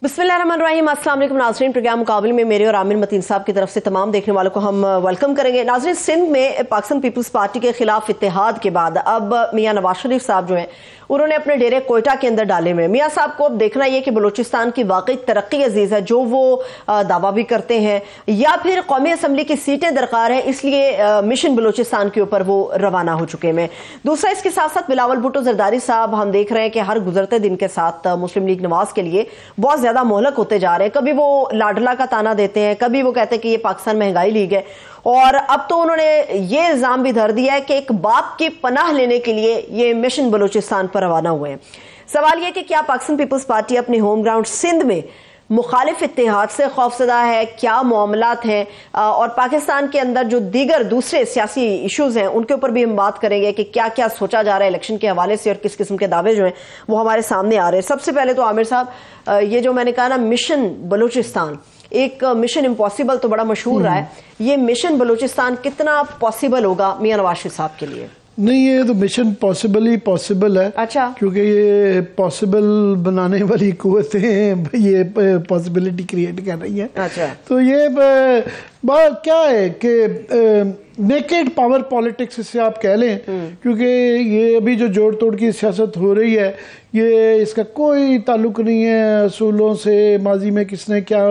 बिस्मिल्लाहिर्रहमानिर्रहीम। अस्सलाम वालेकुम नाज़रीन, प्रोग्राम मुकाबले में मेरे और आमिर मतीन साहब की तरफ से तमाम देखने वालों को हम वेलकम करेंगे। नाज़रीन, सिंध में पाकिस्तान पीपल्स पार्टी के खिलाफ इत्तेहाद के बाद अब मियां नवाज शरीफ साहब जो हैं उन्होंने अपने डेरे कोयटा के अंदर डाले हुए। मियां साहब को अब देखना यह कि बलूचिस्तान की वाकई तरक्की अजीज है जो वो दावा भी करते हैं, या फिर कौमी असम्बली की सीटें दरकार है इसलिए मिशन बलूचिस्तान के ऊपर वो रवाना हो चुके हैं। दूसरा, इसके साथ साथ बिलावल भुट्टो जरदारी साहब हम देख रहे हैं कि हर गुजरते दिन के साथ मुस्लिम लीग नवाज के लिए बहुत ज्यादा मोहलक होते जा रहे हैं। कभी वो लाडला का ताना देते हैं, कभी वो कहते हैं कि ये पाकिस्तान महंगाई लीग है, और अब तो उन्होंने ये इल्जाम भी धर दिया है कि एक बाप की पनाह लेने के लिए ये मिशन बलूचिस्तान पर रवाना हुए हैं। सवाल यह कि क्या पाकिस्तान पीपल्स पार्टी अपने होम ग्राउंड सिंध में मुखालिफ इत्तेहाद से खौफजदा है, क्या मामलात हैं, और पाकिस्तान के अंदर जो दीगर दूसरे सियासी इश्यूज हैं उनके ऊपर भी हम बात करेंगे कि क्या क्या सोचा जा रहा है इलेक्शन के हवाले से और किस किस्म के दावे जो हैं वो हमारे सामने आ रहे हैं। सबसे पहले तो आमिर साहब, ये जो मैंने कहा ना मिशन बलूचिस्तान, एक मिशन इम्पॉसिबल तो बड़ा मशहूर रहा है, ये मिशन बलूचिस्तान कितना पॉसिबल होगा मियां नवाज शरीफ साहब के लिए? नहीं, ये तो मिशन पॉसिबल ही पॉसिबल है। अच्छा। क्योंकि ये पॉसिबल बनाने वाली कुव्वतें ये पॉसिबिलिटी क्रिएट कर रही हैं। अच्छा। तो ये बात क्या है कि नेकेड पावर पॉलिटिक्स इससे आप कह लें, क्योंकि ये अभी जो जोड़ तोड़ की सियासत हो रही है ये इसका कोई ताल्लुक नहीं है असूलों से, माजी में किसने क्या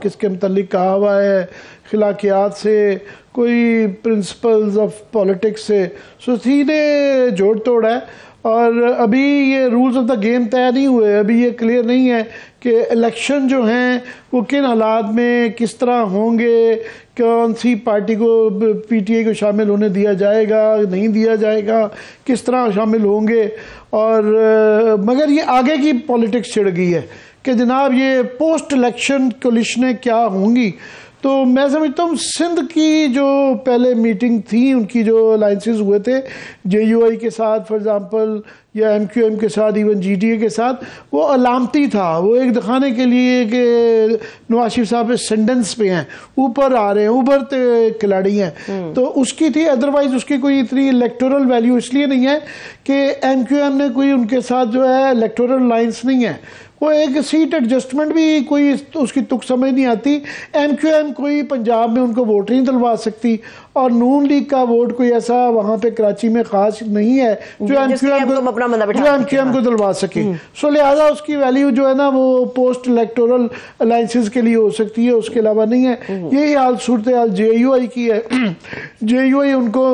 किसके मुतल्लिक कहा हुआ है, खिलाकियात से, कोई प्रिंसिपल्स ऑफ पॉलिटिक्स से, सो सीधे जोड़ तोड़ है। और अभी ये रूल्स ऑफ द गेम तय नहीं हुए, अभी ये क्लियर नहीं है कि इलेक्शन जो हैं वो किन हालात में किस तरह होंगे, कौन सी पार्टी को पीटीआई को शामिल होने दिया जाएगा, नहीं दिया जाएगा, किस तरह शामिल होंगे। और मगर ये आगे की पॉलिटिक्स छिड़ गई है कि जनाब ये पोस्ट इलेक्शन कोलिशनें क्या होंगी। तो मैं समझता हूँ सिंध की जो पहले मीटिंग थी, उनकी जो अलाइंसेस हुए थे जेयूआई के साथ फॉर एग्जांपल, या एमक्यूएम के साथ, इवन जीटीए के साथ, वो अलामती था, वो एक दिखाने के लिए कि नवाज शरीफ साहब एसेंडेंस पे हैं, ऊपर आ रहे हैं, उभरते खिलाड़ी हैं, तो उसकी थी। अदरवाइज उसकी कोई इतनी इलेक्टोरल वैल्यू इसलिए नहीं है कि एमक्यूएम ने कोई उनके साथ जो है इलेक्टोरल अलायंस नहीं है, वो एक सीट एडजस्टमेंट भी कोई उसकी तुक समझ नहीं आती। एमक्यूएम कोई पंजाब में उनको वोट नहीं दिलवा सकती, और नून लीग का वोट कोई ऐसा वहां पे कराची में खास नहीं है जो एमक्यूएम को दिलवा सके। सो लिहाजा उसकी वैल्यू जो है ना वो पोस्ट इलेक्टोरल अलायंसेस के लिए हो सकती है, उसके अलावा नहीं है। यही हाल सूरत हाल जेयूआई की है। जेयूआई उनको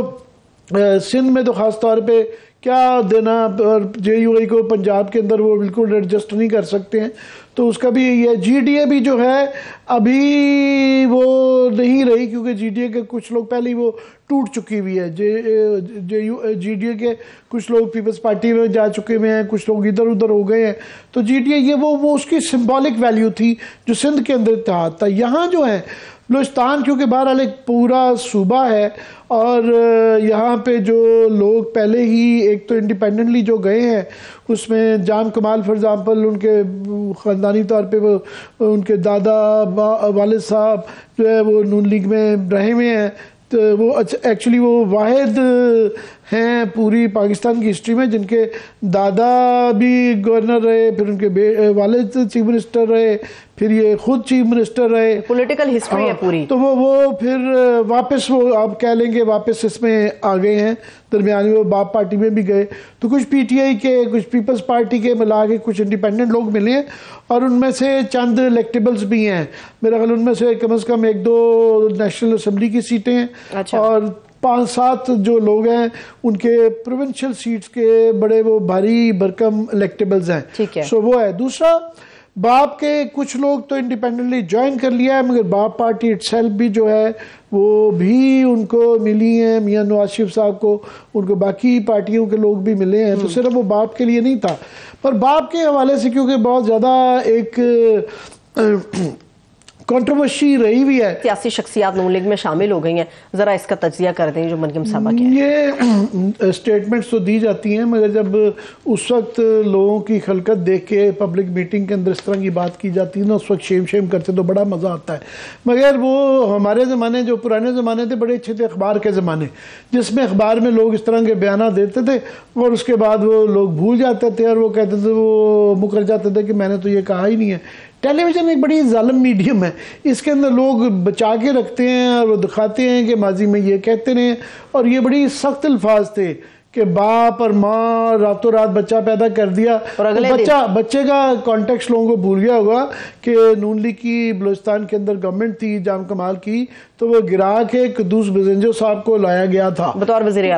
सिंध में तो खास तौर पे क्या देना, और जेयूआई को पंजाब के अंदर वो बिल्कुल एडजस्ट नहीं कर सकते हैं, तो उसका भी यही है। जीडीए भी जो है अभी वो नहीं रही, क्योंकि जीडीए के कुछ लोग पहले ही वो टूट चुकी हुई है। जीडीए के कुछ लोग पीपल्स पार्टी में जा चुके हुए हैं, कुछ लोग इधर उधर हो गए हैं, तो जीडीए ये वो उसकी सिंबॉलिक वैल्यू थी जो सिंध के अंदर इत्तेहाद था। यहाँ जो है बलूचिस्तान क्योंकि बहरहाल एक पूरा सूबा है, और यहाँ पे जो लोग पहले ही एक तो इंडिपेंडेंटली जो गए हैं उसमें जाम कमाल फॉर एग्जांपल, उनके ख़ानदानी तौर पे वो उनके दादा वालिद साहब जो है वो नून लीग में रहे हुए हैं, तो वो एक्चुअली वो वाहिद हैं पूरी पाकिस्तान की हिस्ट्री में जिनके दादा भी गवर्नर रहे, फिर उनके वालिद चीफ मिनिस्टर रहे, फिर ये खुद चीफ मिनिस्टर रहे। पॉलिटिकल हिस्ट्री है पूरी। तो वो फिर वापस वो आप कह लेंगे वापस इसमें आ गए हैं, दरमियान में वो बाप पार्टी में भी गए, तो कुछ पीटीआई के, कुछ पीपल्स पार्टी के मिला के कुछ इंडिपेंडेंट लोग मिले हैं, और उनमें से चंद इलेक्टेबल्स भी हैं। मेरा ख्याल उनमें से कम से कम 1-2 नेशनल असम्बली की सीटें हैं। अच्छा। और 5-7 जो लोग हैं उनके प्रोविंशियल सीट्स के बड़े वो भारी भरकम इलेक्टेबल्स हैं। ठीक है। सो वो है। दूसरा, बाप के कुछ लोग तो इंडिपेंडेंटली ज्वाइन कर लिया है, मगर बाप पार्टी इटसेल्फ भी जो है वो भी उनको मिली है, मियां नवाज शरीफ साहब को, उनको बाकी पार्टियों के लोग भी मिले हैं। तो सिर्फ वो बाप के लिए नहीं था, पर बाप के हवाले से क्योंकि बहुत ज़्यादा एक कंट्रोवर्सी रही हुई है, सियासी शख्सियात नून लीग में शामिल हो गई हैं, जरा इसका तज्जिया कर दें जो मनगम साहब के। ये स्टेटमेंट्स तो दी जाती हैं, मगर जब उस वक्त लोगों की खलकत देख के पब्लिक मीटिंग के अंदर इस तरह की बात की जाती है ना, उस वक्त शेम करते तो बड़ा मज़ा आता है। मगर वो हमारे ज़माने, जो पुराने ज़माने थे, बड़े अच्छे थे अखबार के ज़माने, जिसमें अखबार में लोग इस तरह के बयान देते थे और उसके बाद वो लोग भूल जाते थे और वो कहते थे, वो मुकर जाते थे कि मैंने तो ये कहा ही नहीं है। टेलीविज़न एक बड़ी जालिम मीडियम है, इसके अंदर लोग बचा के रखते हैं और वो दिखाते हैं कि माजी में ये कहते रहे, और ये बड़ी सख्त अल्फाज थे कि बाप और माँ रातों रात बच्चा पैदा कर दिया, और तो बच्चे का कॉन्टेक्स्ट लोगों को भूल गया होगा कि नून लीग की बलूचिस्तान के अंदर गवर्नमेंट थी जाम कमाल की, तो वो गिरा के कुद्दूस बज़ंजो साहब को लाया गया था बतौर वज़ीर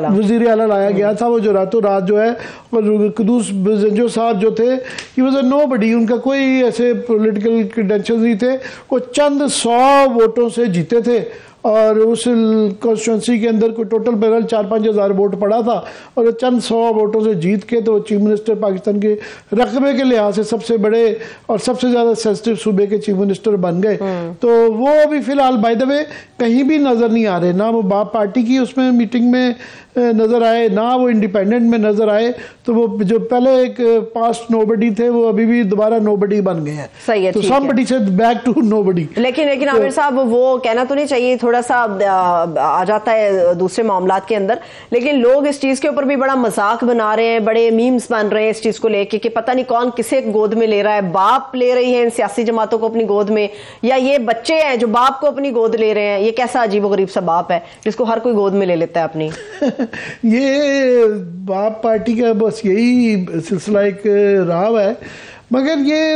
आला लाया गया था, वो जो रातों रात जो है, और कुद्दूस बज़ंजो साहब जो थे ही वाज अ नोबडी, उनका कोई ऐसे पॉलिटिकल क्रेडेंशियल्स नहीं थे, वो चंद 100 वोटों से जीते थे, और उस कॉन्स्टिट्यूंसी के अंदर कोई टोटल बहरहाल 4-5 हज़ार वोट पड़ा था, और चंद 100 वोटों से जीत के तो चीफ मिनिस्टर पाकिस्तान के रकबे के लिहाज से सबसे बड़े और सबसे ज़्यादा सेंसिटिव सूबे के चीफ मिनिस्टर बन गए। तो वो अभी फ़िलहाल बाय द वे कहीं भी नज़र नहीं आ रहे, ना वो बाप पार्टी की उसमें मीटिंग में नज़र आए, ना वो इंडिपेंडेंट में नज़र आए, तो वो जो पहले एक पास्ट नोबडी थे वो अभी भी दोबारा नोबडी बन गए हैं। सही है, तो समबडी से बैक टू नोबडी। लेकिन आमिर साहब वो कहना तो नहीं चाहिए, थोड़ा सा आ जाता है दूसरे मामलात के अंदर, लेकिन लोग इस चीज के ऊपर भी बड़ा मजाक बना रहे हैं, बड़े मीम्स बन रहे हैं इस चीज को लेके कि पता नहीं कौन किसे गोद में ले रहा है, बाप ले रही है इन सियासी जमातों को अपनी गोद में, या ये बच्चे हैं जो बाप को अपनी गोद ले रहे हैं। ये कैसा अजीबोगरीब सा बाप है जिसको हर कोई गोद में ले लेता है अपनी। ये बाप पार्टी का बस यही सिलसिला एक रहा है, मगर ये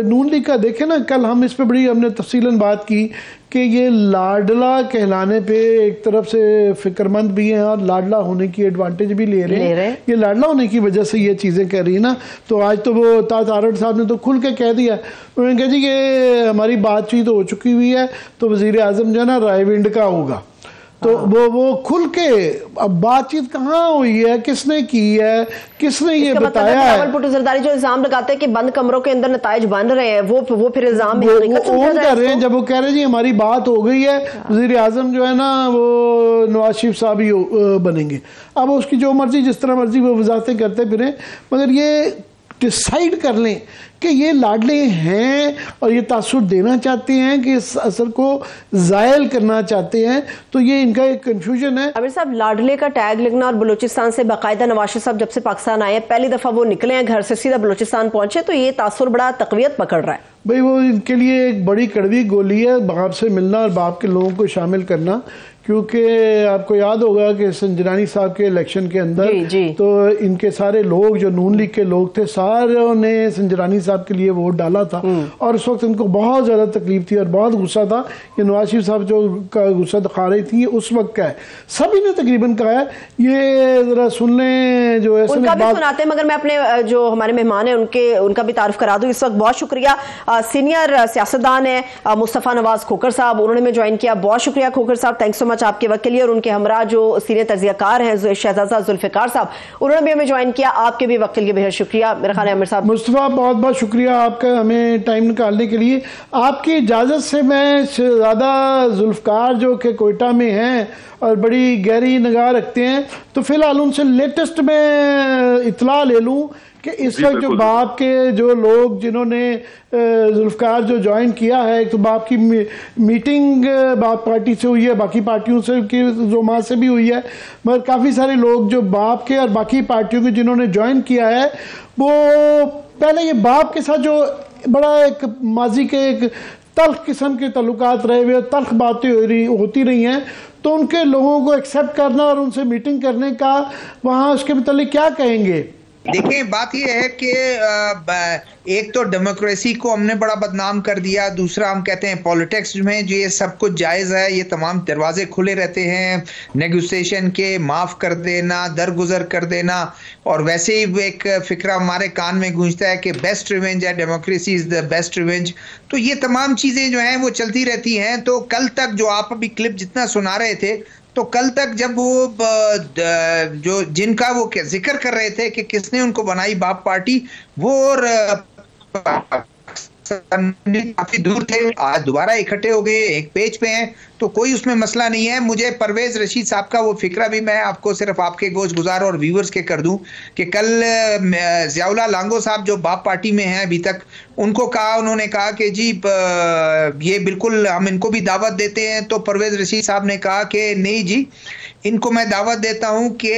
नून लीग का देखे ना, कल हम इस पे बड़ी हमने तफसीलन बात की कि ये लाडला कहलाने पे एक तरफ से फिक्रमंद भी हैं और लाडला होने की एडवांटेज भी ले रहे हैं। ये लाडला होने की वजह से ये चीज़ें कह रही है ना, तो आज तो वो ताज आरड़ साहब ने तो खुल के कह दिया, उन्होंने कहा जी कि हमारी बातचीत हो चुकी हुई है, तो वज़ीर आज़म जो है ना रायविंड का होगा। तो वो खुल के, अब बातचीत कहाँ हुई है, किसने की है, किसने ये बताया है? भुट्टो ज़रदारी जो इल्जाम लगाते हैं कि बंद कमरों के अंदर नताइज बन रहे हैं, वो फिर इल्जाम वो कर रहे हैं। जब वो कह रहे हैं जी हमारी बात हो गई है, वज़ीर आज़म जो है ना वो नवाज शरीफ साहब ही बनेंगे, अब उसकी जो मर्जी जिस तरह मर्जी वो वजाहतें करते फिरें, मगर ये डिसाइड कर लें कि ये लाडले हैं और ये तासुर देना चाहते हैं कि इस असर को ज़ायल करना चाहते हैं, तो ये इनका एक कंफ्यूजन है। आमिर साहब, लाडले का टैग लगना और बलूचिस्तान से बाकायदा नवाज शरीफ साहब जब से पाकिस्तान आए पहली दफ़ा वो निकले हैं घर से सीधा बलूचिस्तान पहुंचे, तो ये तासुर बड़ा तकवीत पकड़ रहा है। भाई वो इनके लिए एक बड़ी कड़वी गोली है बाप से मिलना और बाप के लोगों को शामिल करना, क्योंकि आपको याद होगा कि संजरानी साहब के इलेक्शन के अंदर जी। तो इनके सारे लोग जो नून लीग के लोग थे सारों ने संजरानी साहब के लिए वोट डाला था, और उस वक्त इनको बहुत ज़्यादा तकलीफ थी और बहुत गुस्सा था। ये नवाज शरीफ साहब जो का गुस्सा दिखा रही थी उस वक्त का है, सभी ने तकरीबन कहा है। ये ज़रा सुन लें जो ऐसे उनका भी सुनाते हैं, मगर मैं अपने जो हमारे मेहमान हैं उनका भी तारुफ करा दूं इस वक्त। बहुत शुक्रिया, सीनियर सियासतदान है मुस्तफ़ा नवाज खोखर साहब, उन्होंने में ज्वाइन किया। बहुत शुक्रिया खोखर साहब, थैंक्स सो मच आपके वक्त के लिए। और उनके हमरा जो सीनियर तजियाकार हैं शहजादा जुल्फिकार साहब, उन्होंने भी हमें ज्वाइन किया। आपके भी वक्त के लिए बेहद शुक्रिया। मेरा ख्याल है आमिर साहब। मुस्तफ़ा, बहुत बहुत शुक्रिया आपका हमें टाइम निकालने के लिए। आपकी इजाज़त से मैं शहजादा जुल्फिकार जो कि कोयटा में हैं और बड़ी गहरी निगाह रखते हैं, तो फिलहाल उनसे लेटेस्ट में इत्तला ले लूँ कि इस वक्त जो बाप के जो लोग जिन्होंने जुल्फिकार जो ज्वाइन किया है, एक तो बाप की मीटिंग बाप पार्टी से हुई है, बाकी पार्टियों से की जो माँ से भी हुई है, मगर काफ़ी सारे लोग जो बाप के और बाकी पार्टियों के जिन्होंने ज्वाइन किया है, वो पहले ये बाप के साथ जो बड़ा एक माजी के एक तल्ख किस्म के तल्लुकात रहे हुए, तल्ख बातें होती रही हैं, तो उनके लोगों को एक्सेप्ट करना और उनसे मीटिंग करने का वहाँ उसके मतलब क्या कहेंगे? देखिए, बात यह है कि एक तो डेमोक्रेसी को हमने बड़ा बदनाम कर दिया, दूसरा हम कहते हैं पॉलिटिक्स में जो ये सब कुछ जायज़ है, ये तमाम दरवाजे खुले रहते हैं नेगोशिएशन के, माफ़ कर देना, दरगुजर कर देना, और वैसे ही एक फिक्रा हमारे कान में गूंजता है कि बेस्ट रिवेंज है, democracy is the best revenge. तो ये तमाम चीज़ें जो हैं वो चलती रहती हैं। तो कल तक जो आप अभी क्लिप जितना सुना रहे थे, तो कल तक जब वो जो जिनका वो जिक्र कर रहे थे कि किसने उनको बनाई बाप पार्टी, वो और काफी दूर थे, आज दोबारा इकट्ठे हो गए, एक पेज पे हैं, तो कोई उसमें मसला नहीं है। मुझे परवेज रशीद साहब का वो फिक्रा भी मैं आपको सिर्फ आपके गोश गुजार और व्यूवर्स के कर दूं कि कल ज़ियाउल्लाह लांगो साहब जो बाप पार्टी में हैं अभी तक, उन्होंने कहा कि जी ये बिल्कुल हम इनको भी दावत देते हैं। तो परवेज रशीद साहब ने कहा कि नहीं जी, इनको मैं दावत देता हूं कि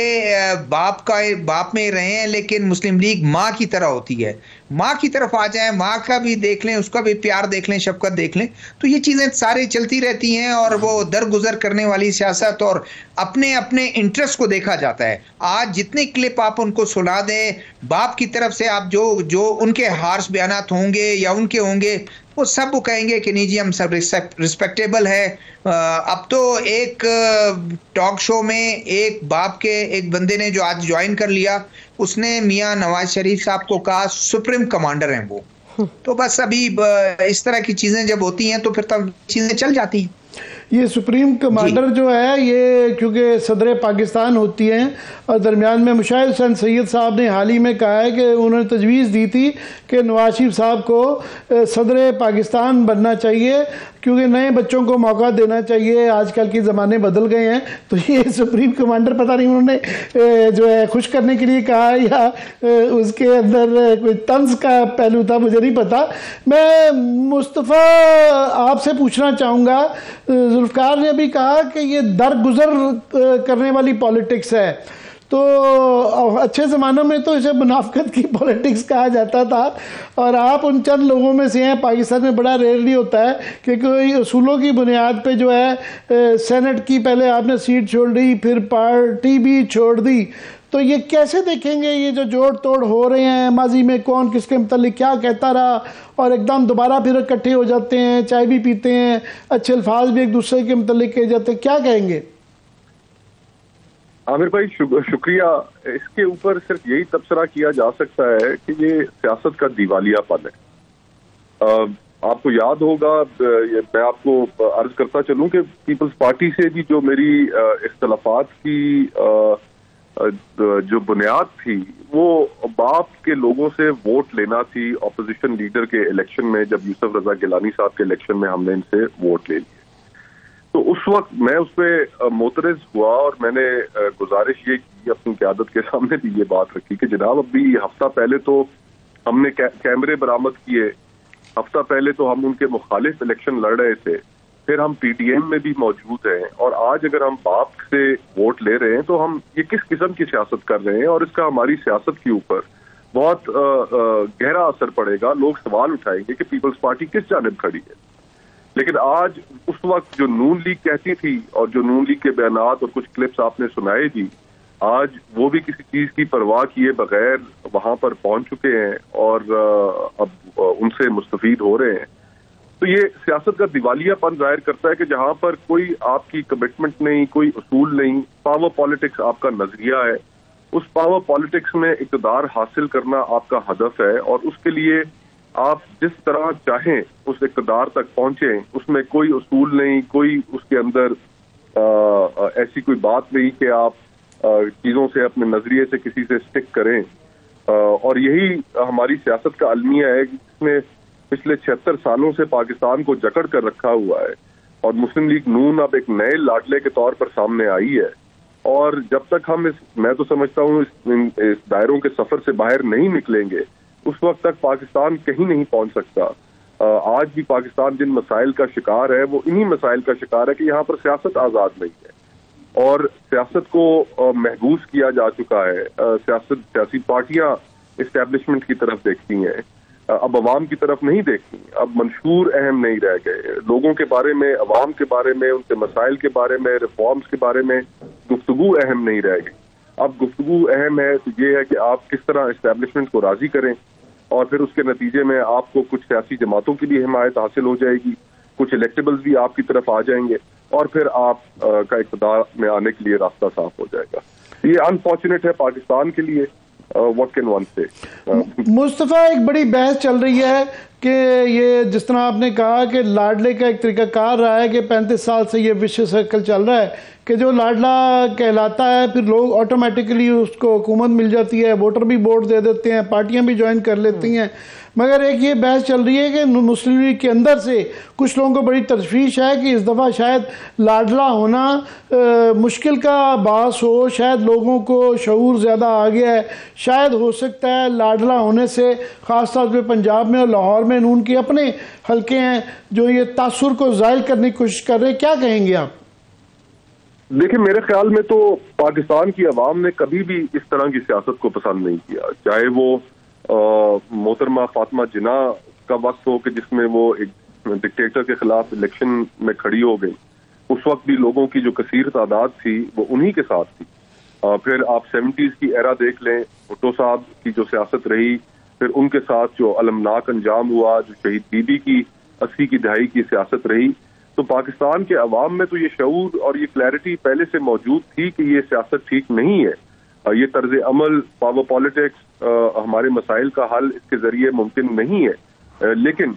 बाप में रहे हैं, लेकिन मुस्लिम लीग माँ की तरह होती है, माँ की तरफ आ जाएं, माँ का भी देख लें, उसका भी प्यार देख लें, शफकत देख लें। तो ये चीजें सारी चलती रहती हैं और वो दरगुजर करने वाली सियासत और अपने अपने इंटरेस्ट को देखा जाता है। आज जितने क्लिप आप उनको सुना दें बाप की तरफ से, आप जो उनके हार्श बयानात होंगे या उनके होंगे, वो सब वो कहेंगे कि नहीं जी हम सब रिस्पेक्टेबल है। अब तो एक टॉक शो में एक बाप के एक बंदे ने जो आज ज्वाइन कर लिया, उसने मियां नवाज शरीफ साहब को कहा सुप्रीम कमांडर हैं वो। तो बस अभी इस तरह की चीजें जब होती हैं तो फिर तब चीजें चल जाती हैं। ये सुप्रीम कमांडर जो है ये क्योंकि सदर पाकिस्तान होती हैं और दरमियान में मुशाहिद हुसैन सैयद साहब ने हाल ही में कहा है कि उन्होंने तजवीज़ दी थी कि नवाज शरीफ साहब को सदर पाकिस्तान बनना चाहिए क्योंकि नए बच्चों को मौका देना चाहिए, आजकल के ज़माने बदल गए हैं। तो ये सुप्रीम कमांडर पता नहीं उन्होंने जो है खुश करने के लिए कहा या उसके अंदर कोई तंज का पहलू था, मुझे नहीं पता। मैं मुस्तफ़ा आपसे पूछना चाहूँगा, जुल्फ़िकार ने भी कहा कि ये दरगुजर करने वाली पॉलिटिक्स है, तो अच्छे ज़मानों में तो इसे मुनाफिकत की पॉलिटिक्स कहा जाता था और आप उन चंद लोगों में से हैं। पाकिस्तान में बड़ा रेयरली होता है कि कोई असूलों की बुनियाद पे जो है सेनेट की पहले आपने सीट छोड़ दी, फिर पार्टी भी छोड़ दी। तो ये कैसे देखेंगे ये जो जोड़ तोड़ हो रहे हैं, माजी में कौन किसके मुतालिक क्या कहता रहा और एकदम दोबारा फिर इकट्ठे हो जाते हैं, चाय भी पीते हैं, अच्छे अल्फाज भी एक दूसरे के मुतालिक कहे जाते हैं, क्या कहेंगे? आमिर भाई शुक्रिया। इसके ऊपर सिर्फ यही तबसरा किया जा सकता है कि ये सियासत का दिवालियापन है। आपको याद होगा, मैं आपको अर्ज करता चलूं कि पीपल्स पार्टी से भी जो मेरी इख्तलाफात की जो बुनियाद थी वो बाप के लोगों से वोट लेना थी। ऑपोजिशन लीडर के इलेक्शन में जब यूसुफ रजा गिलानी साहब के इलेक्शन में हमने इनसे वोट ले लिए, तो उस वक्त मैं उस पर मोतरज हुआ और मैंने गुजारिश ये की, अपनी क़यादत के सामने भी ये बात रखी कि जनाब अभी हफ्ता पहले तो हमने कैमरे बरामद किए, हफ्ता पहले तो हम उनके मुखालिफ इलेक्शन लड़ रहे थे, फिर हम पीटीएम में भी मौजूद हैं और आज अगर हम बाप से वोट ले रहे हैं तो हम ये किस किस्म की सियासत कर रहे हैं और इसका हमारी सियासत के ऊपर बहुत गहरा असर पड़ेगा। लोग सवाल उठाएंगे कि पीपल्स पार्टी किस जानिब खड़ी है। लेकिन आज उस वक्त जो नून लीग कहती थी और जो नून लीग के बयानात और कुछ क्लिप्स आपने सुनाए जी, आज वो भी किसी चीज की परवाह किए बगैर वहां पर पहुंच चुके हैं और अब उनसे मुस्तफीद हो रहे हैं। तो ये सियासत का दिवालियापन जाहिर करता है कि जहां पर कोई आपकी कमिटमेंट नहीं, कोई उसूल नहीं, पावर पॉलिटिक्स आपका नजरिया है, उस पावर पॉलिटिक्स में इक़्तिदार हासिल करना आपका हदफ है और उसके लिए आप जिस तरह चाहें उस इक़्तिदार तक पहुंचे, उसमें कोई उसूल नहीं, कोई उसके अंदर ऐसी कोई बात नहीं कि आप चीज़ों से अपने नजरिए से किसी से स्टिक करें। और यही हमारी सियासत का अलमिया है जिसमें पिछले 76 सालों से पाकिस्तान को जकड़ कर रखा हुआ है और मुस्लिम लीग नून अब एक नए लाडले के तौर पर सामने आई है। और जब तक हम मैं तो समझता हूँ इस दायरों के सफर से बाहर नहीं निकलेंगे, उस वक्त तक पाकिस्तान कहीं नहीं पहुंच सकता। आज भी पाकिस्तान जिन मसाइल का शिकार है वो इन्हीं मसाइल का शिकार है कि यहाँ पर सियासत आज़ाद नहीं है और सियासत को महबूस किया जा चुका है। सियासी पार्टियां इस्टेब्लिशमेंट की तरफ देखती हैं, अब अवाम की तरफ नहीं देखती। अब मंशूर अहम नहीं रह गए, लोगों के बारे में, अवाम के बारे में, उनके मसाइल के बारे में, रिफॉर्म्स के बारे में गुफ्तगू अहम नहीं रह गई। अब गुफ्तगू अहम है तो ये है कि आप किस तरह इस्टेब्लिशमेंट को राजी करें और फिर उसके नतीजे में आपको कुछ सियासी जमातों की भी हिमायत हासिल हो जाएगी, कुछ इलेक्टेबल्स भी आपकी तरफ आ जाएंगे और फिर आप का इक़्तिदार में आने के लिए रास्ता साफ हो जाएगा। ये अनफॉर्चुनेट है पाकिस्तान के लिए। व्हाट कैन वन से। मुस्तफ़ा, एक बड़ी बहस चल रही है कि ये जिस तरह आपने कहा कि लाडले का एक तरीकाकार रहा है कि 35 साल से ये विश्व सर्कल चल रहा है कि जो लाडला कहलाता है फिर लोग ऑटोमेटिकली उसको हुकूमत मिल जाती है, वोटर भी वोट दे देते हैं, पार्टियां भी ज्वाइन कर लेती हैं। मगर एक ये बहस चल रही है कि मुस्लिम लीग के अंदर से कुछ लोगों को बड़ी तशवीश है कि इस दफ़ा शायद लाडला होना मुश्किल का बास हो, शायद लोगों को शऊर ज़्यादा आ गया है, शायद हो सकता है लाडला होने से ख़ास तौर पर पंजाब में और लाहौर में नून के अपने हल्के हैं जो ये तासुर को ज़ाहिर करने की कोशिश कर रहे हैं। क्या कहेंगे आप? देखिए, मेरे ख्याल में तो पाकिस्तान की आवाम ने कभी भी इस तरह की सियासत को पसंद नहीं किया, चाहे वो मोहतरमा फातिमा जिन्ना का वक्त हो कि जिसमें वो एक डिक्टेटर के खिलाफ इलेक्शन में खड़ी हो गई। उस वक्त भी लोगों की जो कसीर तादाद थी वो उन्हीं के साथ थी। फिर आप 70s की एरा देख लें, भुट्टो साहब की जो सियासत रही, फिर उनके साथ जो अलमनाक अंजाम हुआ, जो शहीद बीबी की 80 की दहाई की सियासत रही। तो पाकिस्तान के अवाम में तो ये शऊर और ये क्लैरिटी पहले से मौजूद थी कि ये सियासत ठीक नहीं है, ये तर्ज अमल, पावर पॉलिटिक्स, हमारे मसाइल का हल इसके जरिए मुमकिन नहीं है। लेकिन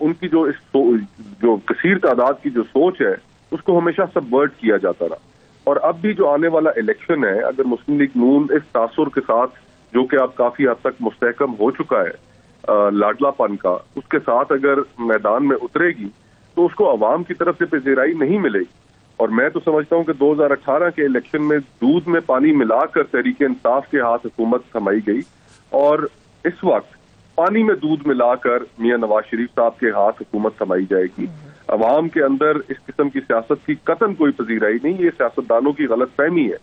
उनकी जो कसीर तादाद की जो सोच है उसको हमेशा सबवर्ट किया जाता रहा। और अब भी जो आने वाला इलेक्शन है, अगर मुस्लिम लीग नून इस तासुर के साथ, जो कि अब काफी हद तक मुस्तहकम हो चुका है लाडलापन का, उसके साथ अगर मैदान में उतरेगी तो उसको अवाम की तरफ से पजीराई नहीं मिलेगी। और मैं तो समझता हूं कि 2018 के इलेक्शन में दूध में पानी मिलाकर तहरीक इंसाफ के हाथ हुकूमत थमाई गई, और इस वक्त पानी में दूध मिलाकर मियां नवाज शरीफ साहब के हाथ हुकूमत थमाई जाएगी। अवाम के अंदर इस किस्म की सियासत की कतन कोई पजीराई नहीं, ये सियासतदानों की गलत फहमी है,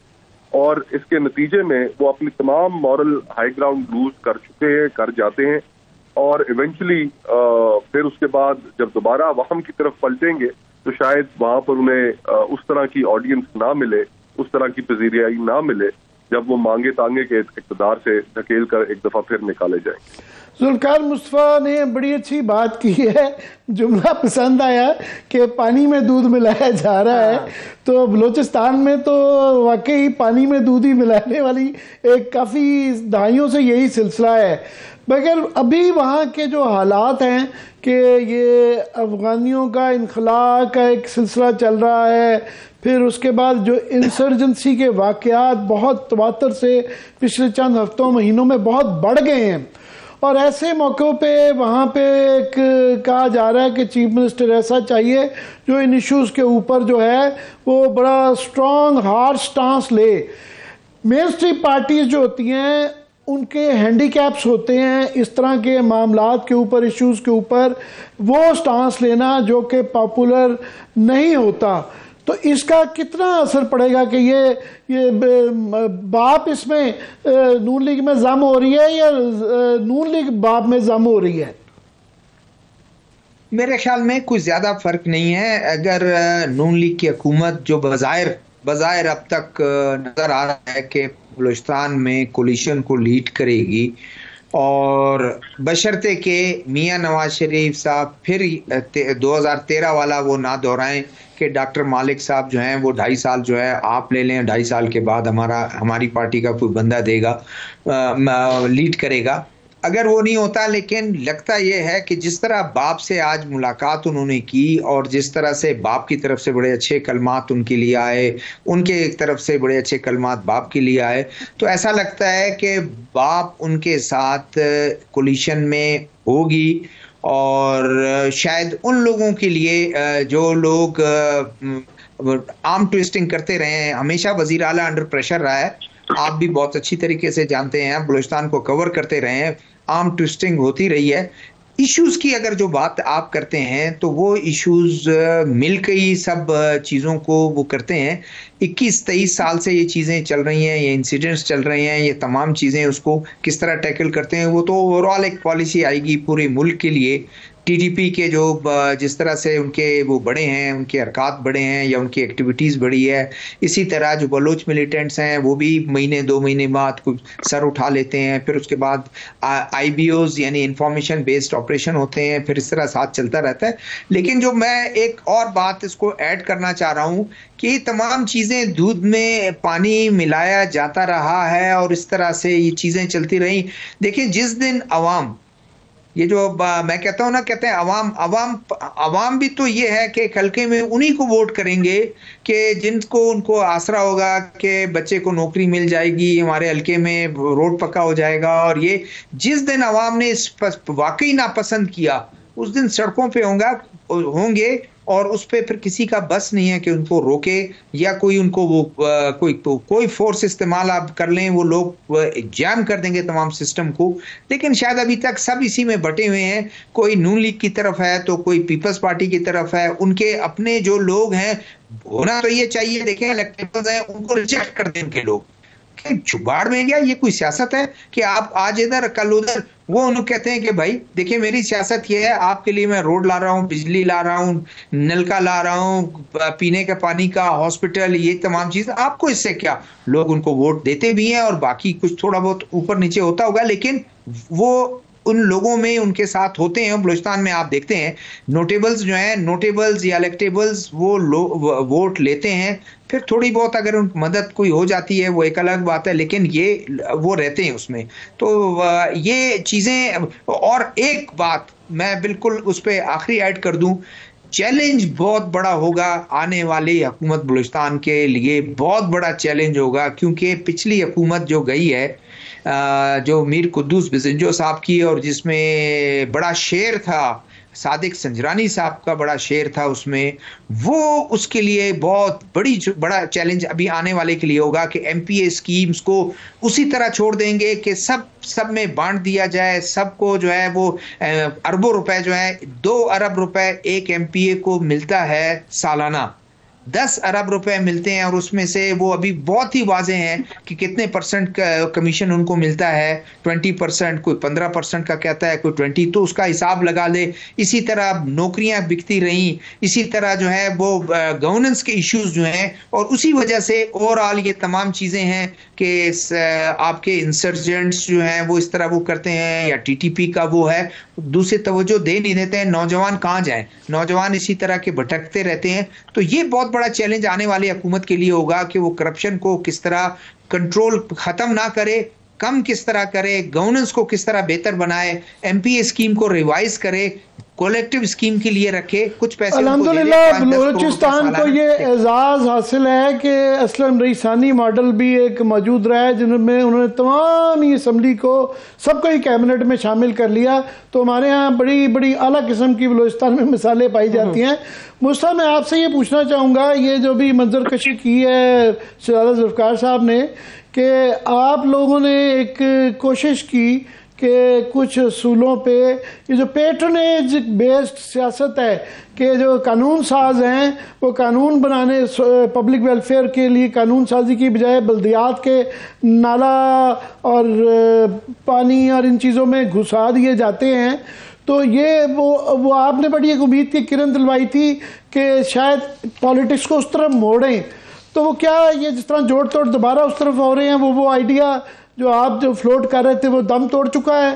और इसके नतीजे में वो अपनी तमाम मॉरल हाई ग्राउंड लूज कर चुके हैं, कर जाते हैं, और इवेंचुअली फिर उसके बाद जब दोबारा अवाम की तरफ पलटेंगे तो शायद वहां पर उन्हें उस तरह की ऑडियंस ना मिले, उस तरह की पजीराई ना मिले, जब वो मांगे तांगे के इक़्तिदार से धकेल कर एक दफा फिर निकाले जाएंगे। जुल्फ़िकार मुस्तफ़ा ने बड़ी अच्छी बात की है, जुमला पसंद आया कि पानी में दूध मिलाया जा रहा है। तो बलूचिस्तान में तो वाकई पानी में दूध ही मिलाने वाली एक काफ़ी दहाइयों से यही सिलसिला है। मगर अभी वहाँ के जो हालात हैं कि ये अफ़गानियों का इनखला का एक सिलसिला चल रहा है, फिर उसके बाद जो इंसर्जेंसी के वाक़यात बहुत तवातर से पिछले चंद हफ्तों महीनों में बहुत बढ़ गए हैं, और ऐसे मौक़ों पे वहाँ पे कहा जा रहा है कि चीफ मिनिस्टर ऐसा चाहिए जो इन इश्यूज़ के ऊपर जो है वो बड़ा स्ट्रॉन्ग हार्ड स्टांस ले। मेन स्ट्रीम पार्टीज़ जो होती हैं उनके हैंडीकैप्स होते हैं इस तरह के मामलात के ऊपर, इश्यूज़ के ऊपर वो स्टांस लेना जो कि पॉपुलर नहीं होता। तो इसका कितना असर पड़ेगा कि ये बाप इसमें नून लीग में जम हो रही है या नून लीग बाप में जम हो रही है? मेरे ख्याल में कुछ ज्यादा फर्क नहीं है। अगर नून लीग की हुकूमत जो बज़ाहिर अब तक नजर आ रहा है कि बलूचिस्तान में कोलिशन को लीड करेगी, और बशर्ते के मियां नवाज शरीफ साहब फिर 2013 वाला वो ना दोहराएं कि डॉक्टर मालिक साहब जो हैं वो 2.5 साल जो है आप ले लें, 2.5 साल के बाद हमारी पार्टी का कोई बंदा देगा, लीड करेगा। अगर वो नहीं होता, लेकिन लगता ये है कि जिस तरह बाप से आज मुलाकात उन्होंने की और जिस तरह से बाप की तरफ से बड़े अच्छे कलमात उनके लिए आए, उनके एक तरफ से बड़े अच्छे कलमात बाप के लिए आए, तो ऐसा लगता है कि बाप उनके साथ कोलिशन में होगी। और शायद उन लोगों के लिए जो लोग आर्म ट्विस्टिंग करते रहे हैं, हमेशा वजीर आला अंडर प्रेशर रहा है, आप भी बहुत अच्छी तरीके से जानते हैं, बलूचिस्तान को कवर करते रहे हैं, आर्म ट्विस्टिंग होती रही है। इश्यूज की अगर जो बात आप करते हैं तो वो इश्यूज मिलकर ही सब चीज़ों को वो करते हैं। 21-23 साल से ये चीज़ें चल रही हैं, ये इंसिडेंट्स चल रहे हैं, ये तमाम चीज़ें उसको किस तरह टैकल करते हैं वो तो ओवरऑल एक पॉलिसी आएगी पूरे मुल्क के लिए। टीडीपी के जो जिस तरह से उनके वो बड़े हैं, उनके हरकत बड़े हैं या उनकी एक्टिविटीज़ बड़ी है, इसी तरह जो बलोच मिलिटेंट्स हैं वो भी महीने 2 महीने बाद कुछ सर उठा लेते हैं, फिर उसके बाद IBOs यानी इंफॉर्मेशन बेस्ड ऑपरेशन होते हैं, फिर इस तरह साथ चलता रहता है। लेकिन जो मैं एक और बात इसको ऐड करना चाह रहा हूँ कि तमाम चीज़ें दूध में पानी मिलाया जाता रहा है और इस तरह से ये चीज़ें चलती रही। देखिए, जिस दिन अवाम ये जो मैं कहता हूँ ना, कहते हैं अवाम भी तो ये है कि हल्के में उन्हीं को वोट करेंगे कि जिनको उनको आसरा होगा कि बच्चे को नौकरी मिल जाएगी, हमारे हल्के में रोड पक्का हो जाएगा। और ये जिस दिन अवाम ने इस वाकई नापसंद किया उस दिन सड़कों पे होंगे और उस पे फिर किसी का बस नहीं है कि उनको रोके या कोई उनको वो कोई फोर्स इस्तेमाल आप कर लें, वो लोग जैम कर देंगे तमाम सिस्टम को। लेकिन शायद अभी तक सब इसी में बटे हुए हैं, कोई नून लीग की तरफ है तो कोई पीपल्स पार्टी की तरफ है। उनके अपने जो लोग हैं, होना तो ये चाहिए, देखें इलेक्टेबल्स हैं उनको रिजेक्ट कर दें उनके लोग, जुगाड़ में गया। ये कोई सियासत है कि आप आज इधर कल उधर? वो उन्हें कहते हैं कि भाई देखिए मेरी सियासत ये है, आपके लिए मैं रोड ला रहा हूँ, बिजली ला रहा हूँ, नलका ला रहा हूँ, पीने का पानी का, हॉस्पिटल, ये तमाम चीज, आपको इससे क्या? लोग उनको वोट देते भी हैं और बाकी कुछ थोड़ा बहुत ऊपर नीचे होता होगा, लेकिन वो उन लोगों में उनके साथ होते हैं। बलूचिस्तान में आप देखते हैं नोटेबल्स जो हैं, नोटेबल्स या इलेक्टेबल्स, वो वोट लेते हैं, फिर थोड़ी बहुत अगर उन मदद कोई हो जाती है वो एक अलग बात है, लेकिन ये वो रहते हैं उसमें। तो ये चीजें। और एक बात मैं बिल्कुल उस पर आखिरी ऐड कर दूं, चैलेंज बहुत बड़ा होगा आने वाली हुकूमत बलूचिस्तान के लिए, बहुत बड़ा चैलेंज होगा, क्योंकि पिछली हुकूमत जो गई है, जो मीर कुद्दूस बिजंजो साहब की, और जिसमें बड़ा शेर था, सादिक संजरानी साहब का बड़ा शेर था उसमें, वो उसके लिए बहुत बड़ा चैलेंज अभी आने वाले के लिए होगा कि एमपीए स्कीम्स को उसी तरह छोड़ देंगे कि सब में बांट दिया जाए, सबको जो है वो अरबों रुपए जो है, 2 अरब रुपए एक एमपीए को मिलता है सालाना, 10 अरब रुपए मिलते हैं, और उसमें से वो अभी बहुत ही वाजे हैं कि कितने परसेंट कमीशन उनको मिलता है, 20%, कोई 15% का कहता है, कोई 20%, तो उसका हिसाब लगा ले। इसी तरह नौकरियां बिकती रहीं, इसी तरह जो है वो गवर्नेंस के इश्यूज जो हैं, और उसी वजह से ओवरऑल ये तमाम चीजें हैं कि आपके इंसर्जेंट्स जो हैं वो इस तरह वो करते हैं, या टीटीपी का वो है, दूसरे तवज्जो दे नहीं देते हैं। नौजवान कहाँ जाएं? नौजवान इसी तरह के भटकते रहते हैं। तो ये बहुत बड़ा चैलेंज आने वाली हुकूमत के लिए होगा कि वो करप्शन को किस तरह कंट्रोल खत्म ना करे, कम किस तरह करे, गवर्नेंस को किस तरह बेहतर बनाए, एमपीए स्कीम को रिवाइज करे, कलेक्टिव स्कीम के लिए रखे, कुछ पैसे अल्हम्दुलिल्लाह बलूचिस्तान को ये एजाज़ हासिल है कि असलम रईसानी मॉडल भी एक मौजूद रहा है, जिनमें उन्होंने तमाम ही असम्बली को, सबको ही कैबिनेट में शामिल कर लिया। तो हमारे यहाँ बड़ी बड़ी आला किस्म की बलूचिस्तान में मिसालें पाई जाती हैं। मुस्ता, मैं आपसे ये पूछना चाहूँगा, ये जो भी मंजरकशी की है शहजादा जुल्फ़िकार साहब ने, कि आप लोगों ने एक कोशिश की कि कुछ असूलों पे, ये जो पैट्रनेज बेस्ड सियासत है कि जो कानून साज हैं वो कानून बनाने, पब्लिक वेलफेयर के लिए कानून साजी की बजाय बल्दियात के नाला और पानी और इन चीज़ों में घुसा दिए जाते हैं। तो ये वो आपने बड़ी एक उम्मीद की किरण दिलवाई थी कि शायद पॉलिटिक्स को उस तरफ मोड़ें। तो वो क्या ये जिस तरह जोड़ तोड़ दोबारा उस तरफ हो रहे हैं, वो आइडिया जो आप जो फ्लोट कर रहे थे वो दम तोड़ चुका है?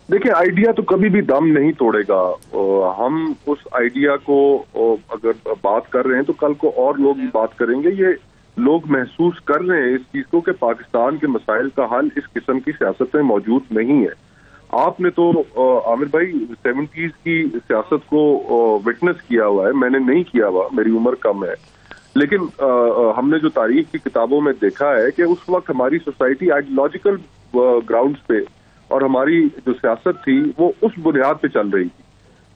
देखिए, आइडिया तो कभी भी दम नहीं तोड़ेगा। हम उस आइडिया को अगर बात कर रहे हैं तो कल को और लोग बात करेंगे। ये लोग महसूस कर रहे हैं इस चीज को कि पाकिस्तान के मसाइल का हल इस किस्म की सियासत में मौजूद नहीं है। आपने तो आमिर भाई 70s की सियासत को विटनेस किया हुआ है, मैंने नहीं किया हुआ, मेरी उम्र कम है, लेकिन हमने जो तारीख की किताबों में देखा है कि उस वक्त हमारी सोसाइटी आइडियोलॉजिकल ग्राउंड्स पे और हमारी जो सियासत थी वो उस बुनियाद पे चल रही थी।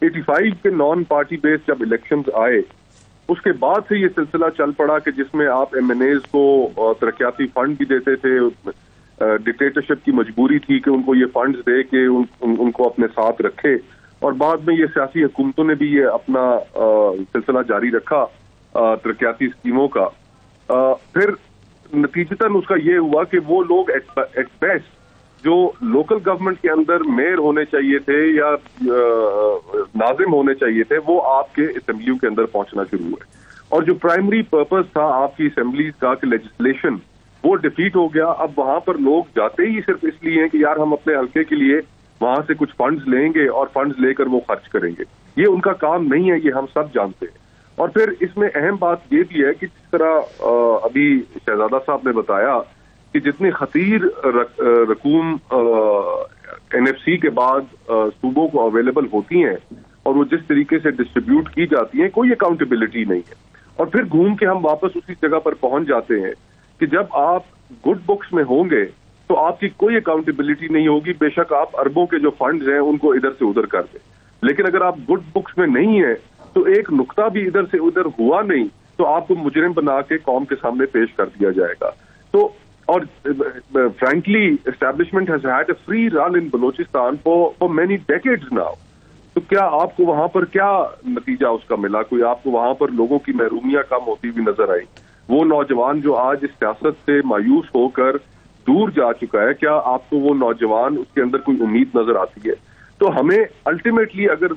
85 के नॉन पार्टी बेस्ड जब इलेक्शंस आए उसके बाद से ये सिलसिला चल पड़ा कि जिसमें आप एमएनएज को तरक्याती फंड भी देते थे, डिक्टेटरशिप की मजबूरी थी कि उनको ये फंड्स दे के उनको अपने साथ रखे, और बाद में ये सियासी हुकूमतों ने भी ये अपना सिलसिला जारी रखा तरक्याती स्कीमों का। फिर नतीजतन उसका ये हुआ कि वो लोग एट बेस्ट जो लोकल गवर्नमेंट के अंदर मेयर होने चाहिए थे या नाजिम होने चाहिए थे, वो आपके असेंबलियों के अंदर पहुंचना शुरू हुए, और जो प्राइमरी पर्पस था आपकी असेंबलीज का कि लेजिस्लेशन, वो डिफीट हो गया। अब वहां पर लोग जाते ही सिर्फ इसलिए हैं कि यार हम अपने हल्के के लिए वहां से कुछ फंड्स लेंगे और फंड्स लेकर वो खर्च करेंगे। ये उनका काम नहीं है, ये हम सब जानते हैं। और फिर इसमें अहम बात ये भी है कि जिस तरह अभी शहजादा साहब ने बताया कि जितने खतीर रकूम NFC के बाद सूबों को अवेलेबल होती हैं और वो जिस तरीके से डिस्ट्रीब्यूट की जाती हैं, कोई अकाउंटेबिलिटी नहीं है। और फिर घूम के हम वापस उसी जगह पर पहुंच जाते हैं कि जब आप गुड बुक्स में होंगे तो आपकी कोई अकाउंटेबिलिटी नहीं होगी, बेशक आप अरबों के जो फंड्स हैं उनको इधर से उधर कर दें, लेकिन अगर आप गुड बुक्स में नहीं है तो एक नुक्ता भी इधर से उधर हुआ नहीं तो आपको मुजरिम बना के कौम के सामने पेश कर दिया जाएगा। तो और frankly establishment has had a free run in Balochistan for many decades now. तो क्या आपको वहां पर क्या नतीजा उसका मिला? कोई आपको वहां पर लोगों की महरूमियां कम होती हुई नजर आई? वो नौजवान जो आज इस सियासत से मायूस होकर दूर जा चुका है, क्या आपको वो नौजवान उसके अंदर कोई उम्मीद नजर आती है? तो हमें अल्टीमेटली अगर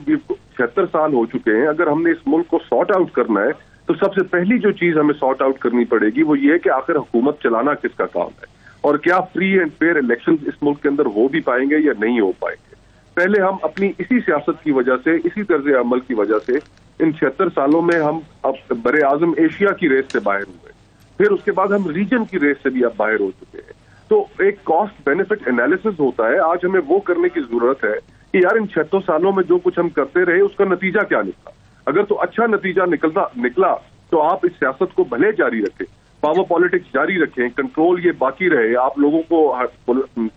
76 साल हो चुके हैं, अगर हमने इस मुल्क को सॉर्ट आउट करना है तो सबसे पहली जो चीज हमें सॉर्ट आउट करनी पड़ेगी वो ये है कि आखिर हुकूमत चलाना किसका काम है और क्या फ्री एंड फेयर इलेक्शन इस मुल्क के अंदर हो भी पाएंगे या नहीं हो पाएंगे। पहले हम अपनी इसी सियासत की वजह से, इसी तर्ज अमल की वजह से इन 76 सालों में हम अब बरे आजम एशिया की रेस से बाहर हुए, फिर उसके बाद हम रीजन की रेस से भी अब बाहर हो चुके हैं। तो एक कॉस्ट बेनिफिट एनालिसिस होता है, आज हमें वो करने की जरूरत है कि यार इन 76 सालों में जो कुछ हम करते रहे उसका नतीजा क्या निकला। अगर तो अच्छा नतीजा निकला तो आप इस सियासत को भले जारी रखें, पावर पॉलिटिक्स जारी रखें, कंट्रोल ये बाकी रहे, आप लोगों को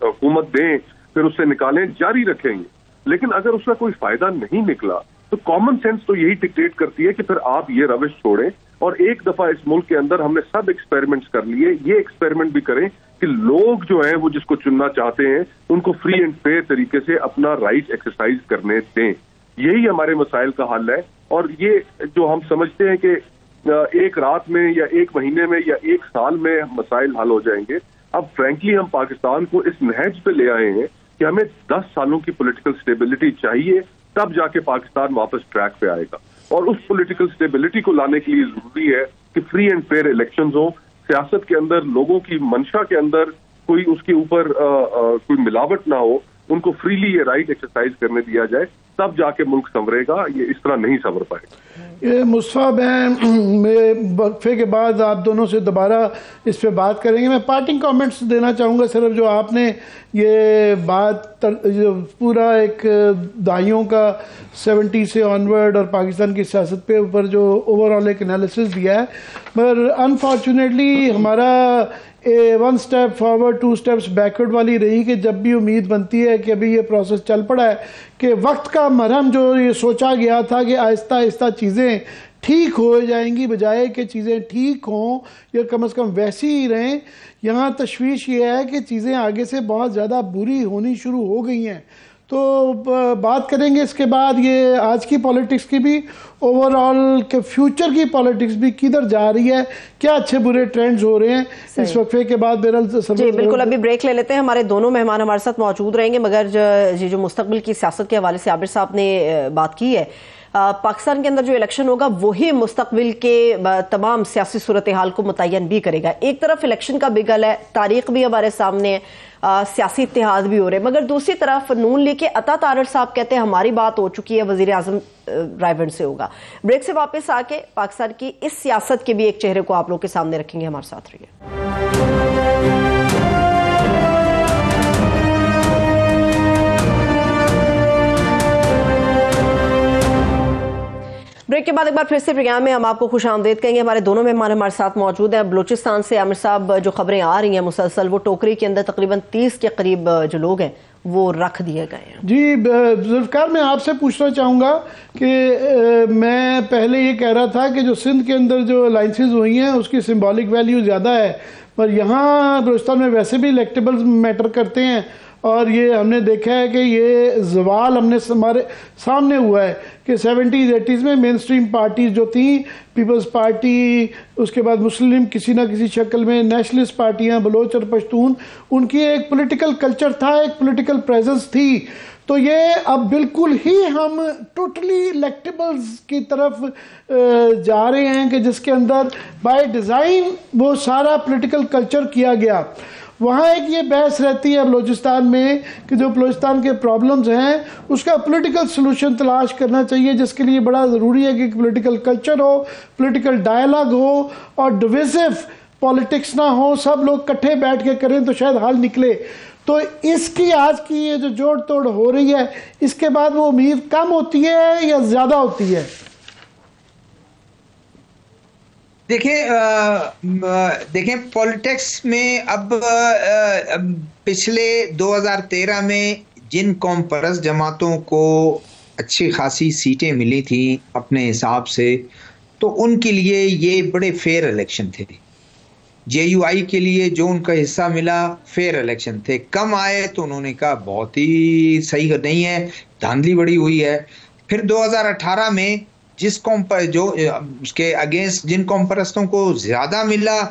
हुकूमत दें फिर उससे निकालें, जारी रखेंगे। लेकिन अगर उसका कोई फायदा नहीं निकला तो कॉमन सेंस तो यही डिक्टेट करती है कि फिर आप ये रविश छोड़ें और एक दफा इस मुल्क के अंदर हमने सब एक्सपेरिमेंट्स कर लिए, ये एक्सपेरिमेंट भी करें कि लोग जो हैं वो जिसको चुनना चाहते हैं उनको फ्री एंड फेयर तरीके से अपना राइट एक्सरसाइज करने दें। यही हमारे मसाइल का हल है। और ये जो हम समझते हैं कि एक रात में या एक महीने में या एक साल में मसाइल हल हो जाएंगे, अब फ्रैंकली हम पाकिस्तान को इस नहज पे ले आए हैं कि हमें 10 सालों की पॉलिटिकल स्टेबिलिटी चाहिए, तब जाके पाकिस्तान वापस ट्रैक पे आएगा। और उस पॉलिटिकल स्टेबिलिटी को लाने के लिए जरूरी है कि फ्री एंड फेयर इलेक्शंस हो, सियासत के अंदर लोगों की मंशा के अंदर कोई उसके ऊपर कोई मिलावट ना हो, उनको फ्रीली ये राइट एक्सरसाइज करने दिया जाए, तब जाके मुल्क संवरेगा। ये इस तरह नहीं संवर पाएगा। ये मुस्तफा मैं वक्फे के बाद आप दोनों से दोबारा इस पे बात करेंगे। मैं पार्टिंग कमेंट्स देना चाहूँगा सिर्फ जो आपने ये बात जो पूरा एक दाइयों का 70 से ऑनवर्ड और पाकिस्तान की सियासत पे ऊपर जो ओवरऑल एक एनालिसिस दिया है, पर अनफॉर्चुनेटली हमारा 1 स्टेप फॉरवर्ड 2 स्टेप्स बैकवर्ड वाली रही कि जब भी उम्मीद बनती है कि अभी ये प्रोसेस चल पड़ा है कि वक्त का मरहम जो ये सोचा गया था कि आहिस्ता आहिस्ता चीज़ें ठीक हो जाएंगी, बजाय कि चीज़ें ठीक हों या कम से कम वैसी ही रहें। यहाँ तशवीश ये है कि चीज़ें आगे से बहुत ज़्यादा बुरी होनी शुरू हो गई हैं। तो बात करेंगे इसके बाद ये आज की पॉलिटिक्स की भी, ओवरऑल के फ्यूचर की पॉलिटिक्स भी किधर जा रही है, क्या अच्छे बुरे ट्रेंड्स हो रहे हैं इस वक्फे के बाद। जी बिल्कुल, अभी ब्रेक ले लेते हैं। हमारे दोनों मेहमान हमारे साथ मौजूद रहेंगे, मगर जो मुस्तकबिल की सियासत के हवाले से आबिर साहब ने बात की है, पाकिस्तान के अंदर जो इलेक्शन होगा वही मुस्तकबिल के तमाम सियासी सूरत हाल को मुतय्यन भी करेगा। एक तरफ इलेक्शन का बिगल है, तारीख भी हमारे सामने है, सियासी इत्तेहाद भी हो रहे हैं, मगर दूसरी तरफ नून लीग के अता तारड़ साहब कहते हैं हमारी बात हो चुकी है, वजीर आजम रायबंद से होगा। ब्रेक से वापस आके पाकिस्तान की इस सियासत के भी एक चेहरे को आप लोग के सामने रखेंगे। हमारे साथ रहिए। ब्रेक के बाद एक बार फिर से प्रोग्राम में हम आपको खुश आमदेद कहेंगे। हमारे दोनों मेहमान हमारे साथ मौजूद हैं। बलूचिस्तान से आमिर साहब, जो खबरें आ रही हैं मुसलसल, वो टोकरी के अंदर तकरीबन 30 के करीब जो लोग हैं वो रख दिए गए हैं। जी जुल्फकार, मैं आपसे पूछना चाहूँगा कि मैं पहले ये कह रहा था कि जो सिंध के अंदर जो अलाइंसेज हुई हैं उसकी सिंबॉलिक वैल्यू ज़्यादा है, पर यहाँ बलूचिस्तान में वैसे भी इलेक्टेबल्स मैटर करते हैं और ये हमने देखा है कि ये जवाल हमारे सामने हुआ है कि 70s 80s में मेन स्ट्रीम पार्टीज जो थी, पीपल्स पार्टी, उसके बाद मुस्लिम किसी ना किसी शक्ल में, नेशनलिस्ट पार्टियां, बलोच और पश्तून, उनकी एक पॉलिटिकल कल्चर था, एक पॉलिटिकल प्रेजेंस थी। तो ये अब बिल्कुल ही हम टोटली इलेक्टेबल्स की तरफ जा रहे हैं कि जिसके अंदर बाय डिज़ाइन वो सारा पॉलिटिकल कल्चर किया गया। वहाँ एक ये बहस रहती है बलूचिस्तान में कि जो बलूचिस्तान के प्रॉब्लम्स हैं उसका पॉलिटिकल सलूशन तलाश करना चाहिए, जिसके लिए बड़ा ज़रूरी है कि पॉलिटिकल कल्चर हो, पॉलिटिकल डायलॉग हो और डिविजिव पॉलिटिक्स ना हो, सब लोग इकट्ठे बैठ के करें तो शायद हल निकले। तो इसकी आज की ये जो जोड़ तोड़ हो रही है, इसके बाद वो उम्मीद कम होती है या ज्यादा होती है? देखें पॉलिटिक्स में अब पिछले 2013 में जिन कौम परस्त जमातों को अच्छी खासी सीटें मिली थी अपने हिसाब से, तो उनके लिए ये बड़े फेयर इलेक्शन थे। JUI के लिए जो उनका हिस्सा मिला फेयर इलेक्शन थे। कम आए तो उन्होंने कहा बहुत ही सही नहीं है, धांधली बड़ी हुई है। फिर 2018 में जिस कौम पर जो उसके अगेंस्ट जिन कौम परस्तों को ज्यादा मिला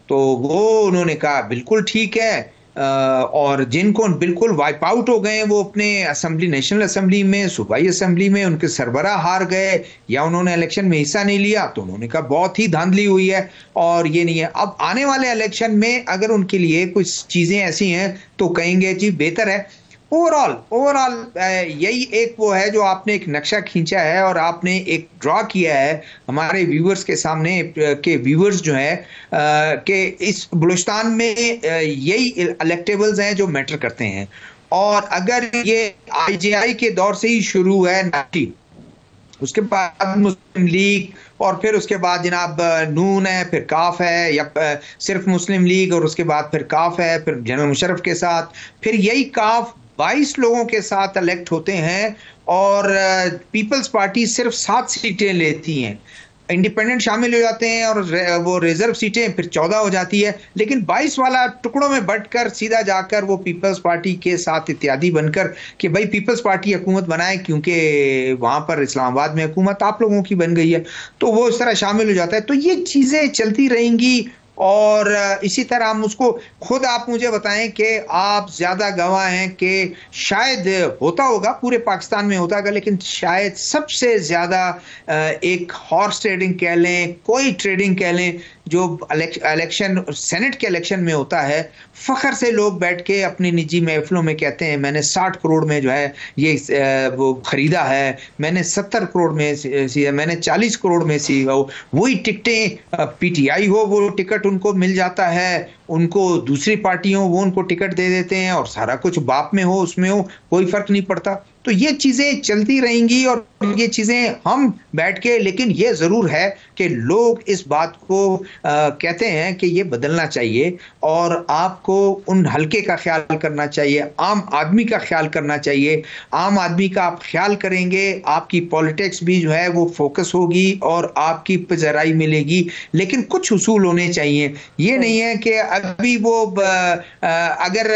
तो वो उन्होंने कहा बिल्कुल ठीक है, और जिनको बिल्कुल वाइप आउट हो गए वो अपने असेंबली, नेशनल असेंबली में, सूबाई असेंबली में उनके सरबराह हार गए या उन्होंने इलेक्शन में हिस्सा नहीं लिया, तो उन्होंने कहा बहुत ही धांधली हुई है और ये नहीं है। अब आने वाले इलेक्शन में अगर उनके लिए कुछ चीजें ऐसी हैं तो कहेंगे जी बेहतर है। ओवरऑल यही एक वो है जो आपने एक नक्शा खींचा है और आपने एक ड्रॉ किया है हमारे व्यूअर्स के सामने के व्यूअर्स जो है कि इस बलूचिस्तान में यही इलेक्टेबल्स हैं जो मैटर करते हैं। और अगर ये IJI के दौर से ही शुरू है 90, उसके बाद मुस्लिम लीग और फिर उसके बाद जनाब नून है, फिर काफ है, या सिर्फ मुस्लिम लीग और उसके बाद फिर काफ है, फिर जनरल मुशर्रफ के साथ, फिर यही काफ 22 लोगों के साथ इलेक्ट होते हैं और पीपल्स पार्टी सिर्फ 7 सीटें लेती हैं। इंडिपेंडेंट शामिल हो जाते हैं और वो रिजर्व सीटें फिर 14 हो जाती है, लेकिन 22 वाला टुकड़ों में बंटकर सीधा जाकर वो पीपल्स पार्टी के साथ इत्यादी बनकर कि भाई पीपल्स पार्टी हुकूमत बनाए, क्योंकि वहां पर इस्लामाबाद में हुकूमत आप लोगों की बन गई है, तो वो इस तरह शामिल हो जाता है। तो ये चीजें चलती रहेंगी और इसी तरह हम उसको खुद आप मुझे बताएं कि आप ज्यादा गवाह हैं कि शायद होता होगा, पूरे पाकिस्तान में होता होगा, लेकिन शायद सबसे ज्यादा एक हॉर्स ट्रेडिंग कह लें, कोई ट्रेडिंग कह लें, जो इलेक्शन सेनेट के इलेक्शन में होता है, फखर से लोग बैठ के अपनी निजी महफिलों में कहते हैं मैंने 60 करोड़ में जो है ये वो खरीदा है, मैंने 70 करोड़ में सी, मैंने 40 करोड़ में सी, वही टिकटें PTI हो वो टिकट उनको मिल जाता है, उनको दूसरी पार्टियों वो उनको टिकट दे देते हैं और सारा कुछ बाप में हो उसमें हो कोई फर्क नहीं पड़ता। तो ये चीजें चलती रहेंगी और ये चीजें हम बैठ के, लेकिन ये जरूर है कि लोग इस बात को कहते हैं कि ये बदलना चाहिए और आपको उन हल्के का ख्याल करना चाहिए, आम आदमी का ख्याल करना चाहिए। आम आदमी का आप ख्याल करेंगे, आपकी पॉलिटिक्स भी जो है वो फोकस होगी और आपकी पजराई मिलेगी, लेकिन कुछ उसूल होने चाहिए। ये नहीं है कि अभी वो अगर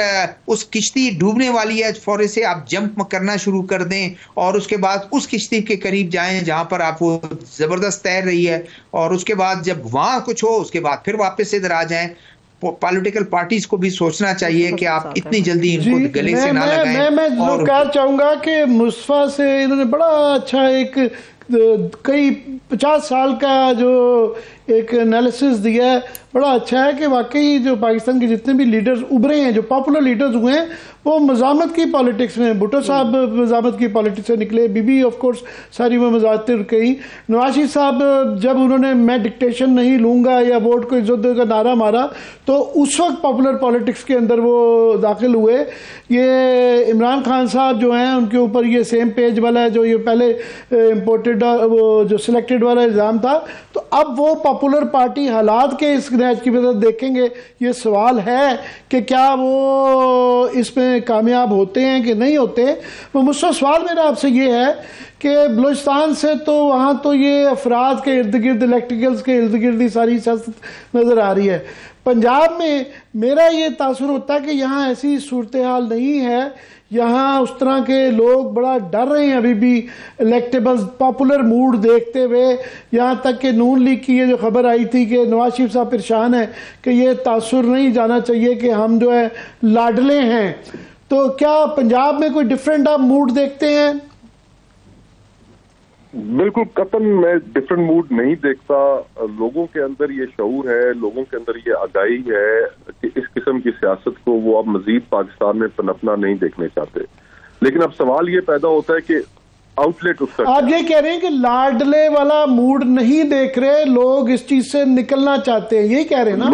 उस किश्ती डूबने वाली है फौरन से आप जंप करना शुरू कर दें और उसके बाद उस किश्ती के करीब जाएं जहां पर आप वो जबरदस्त तैर रही है, और उसके बाद जब वहां कुछ हो उसके बाद फिर वापस इधर आ जाएं। पॉलिटिकल पार्टीज को भी सोचना चाहिए कि आप इतनी जल्दी इनको गले से ना लगाएं। मैं कहना चाहूंगा कि मुस्तफा से इन्होंने बड़ा अच्छा एक कई 50 साल का जो एक एनालिसिस दिया है, बड़ा अच्छा है कि वाकई जो पाकिस्तान के जितने भी लीडर्स उभरे हैं, जो पॉपुलर लीडर्स हुए हैं, वो मज़ामत की पॉलिटिक्स में, भुट्टो साहब मज़ामत की पॉलिटिक्स से निकले, बीबी ऑफ कोर्स सारी वो मज़ामतें कही, नवाज शरीफ साहब जब उन्होंने मैं डिक्टेशन नहीं लूँगा या वोट को इज्जत का नारा मारा तो उस वक्त पॉपुलर पॉलिटिक्स के अंदर वो दाखिल हुए। ये इमरान खान साहब जो हैं उनके ऊपर ये सेम पेज वाला है जो ये पहले इम्पोर्टेड वो जो सिलेक्टेड वाला इल्ज़ाम था, तो अब वो पॉपुलर पार्टी हालात के इस नैच की वजह देखेंगे। ये सवाल है कि क्या वो इसमें कामयाब होते हैं कि नहीं होते। वो मुझसे सवाल मेरा आपसे ये है कि बलूचिस्तान से तो वहाँ तो ये अफराद के इर्द गिर्द, इलेक्ट्रिकल्स के इर्द गिर्द ही सारी सियासत नज़र आ रही है। पंजाब में मेरा ये तासुर होता है कि यहाँ ऐसी सूरत हाल नहीं है, यहाँ उस तरह के लोग बड़ा डर रहे हैं अभी भी इलेक्टेबल्स पॉपुलर मूड देखते हुए। यहाँ तक कि नून लीग की ये जो खबर आई थी कि नवाज शरीफ साहब परेशान है कि ये तासुर नहीं जाना चाहिए कि हम जो है लाडले हैं। तो क्या पंजाब में कोई डिफरेंट आप मूड देखते हैं? बिल्कुल कतन मैं डिफरेंट मूड नहीं देखता। लोगों के अंदर ये शऊर है, लोगों के अंदर ये आगाही है कि इस किस्म की सियासत को वो अब मजीद पाकिस्तान में पनपना नहीं देखने चाहते। लेकिन अब सवाल ये पैदा होता है कि आउटलेट उसका। आप ये कह रहे हैं कि लाडले वाला मूड नहीं देख रहे, लोग इस चीज से निकलना चाहते हैं, यही कह रहे हैं ना?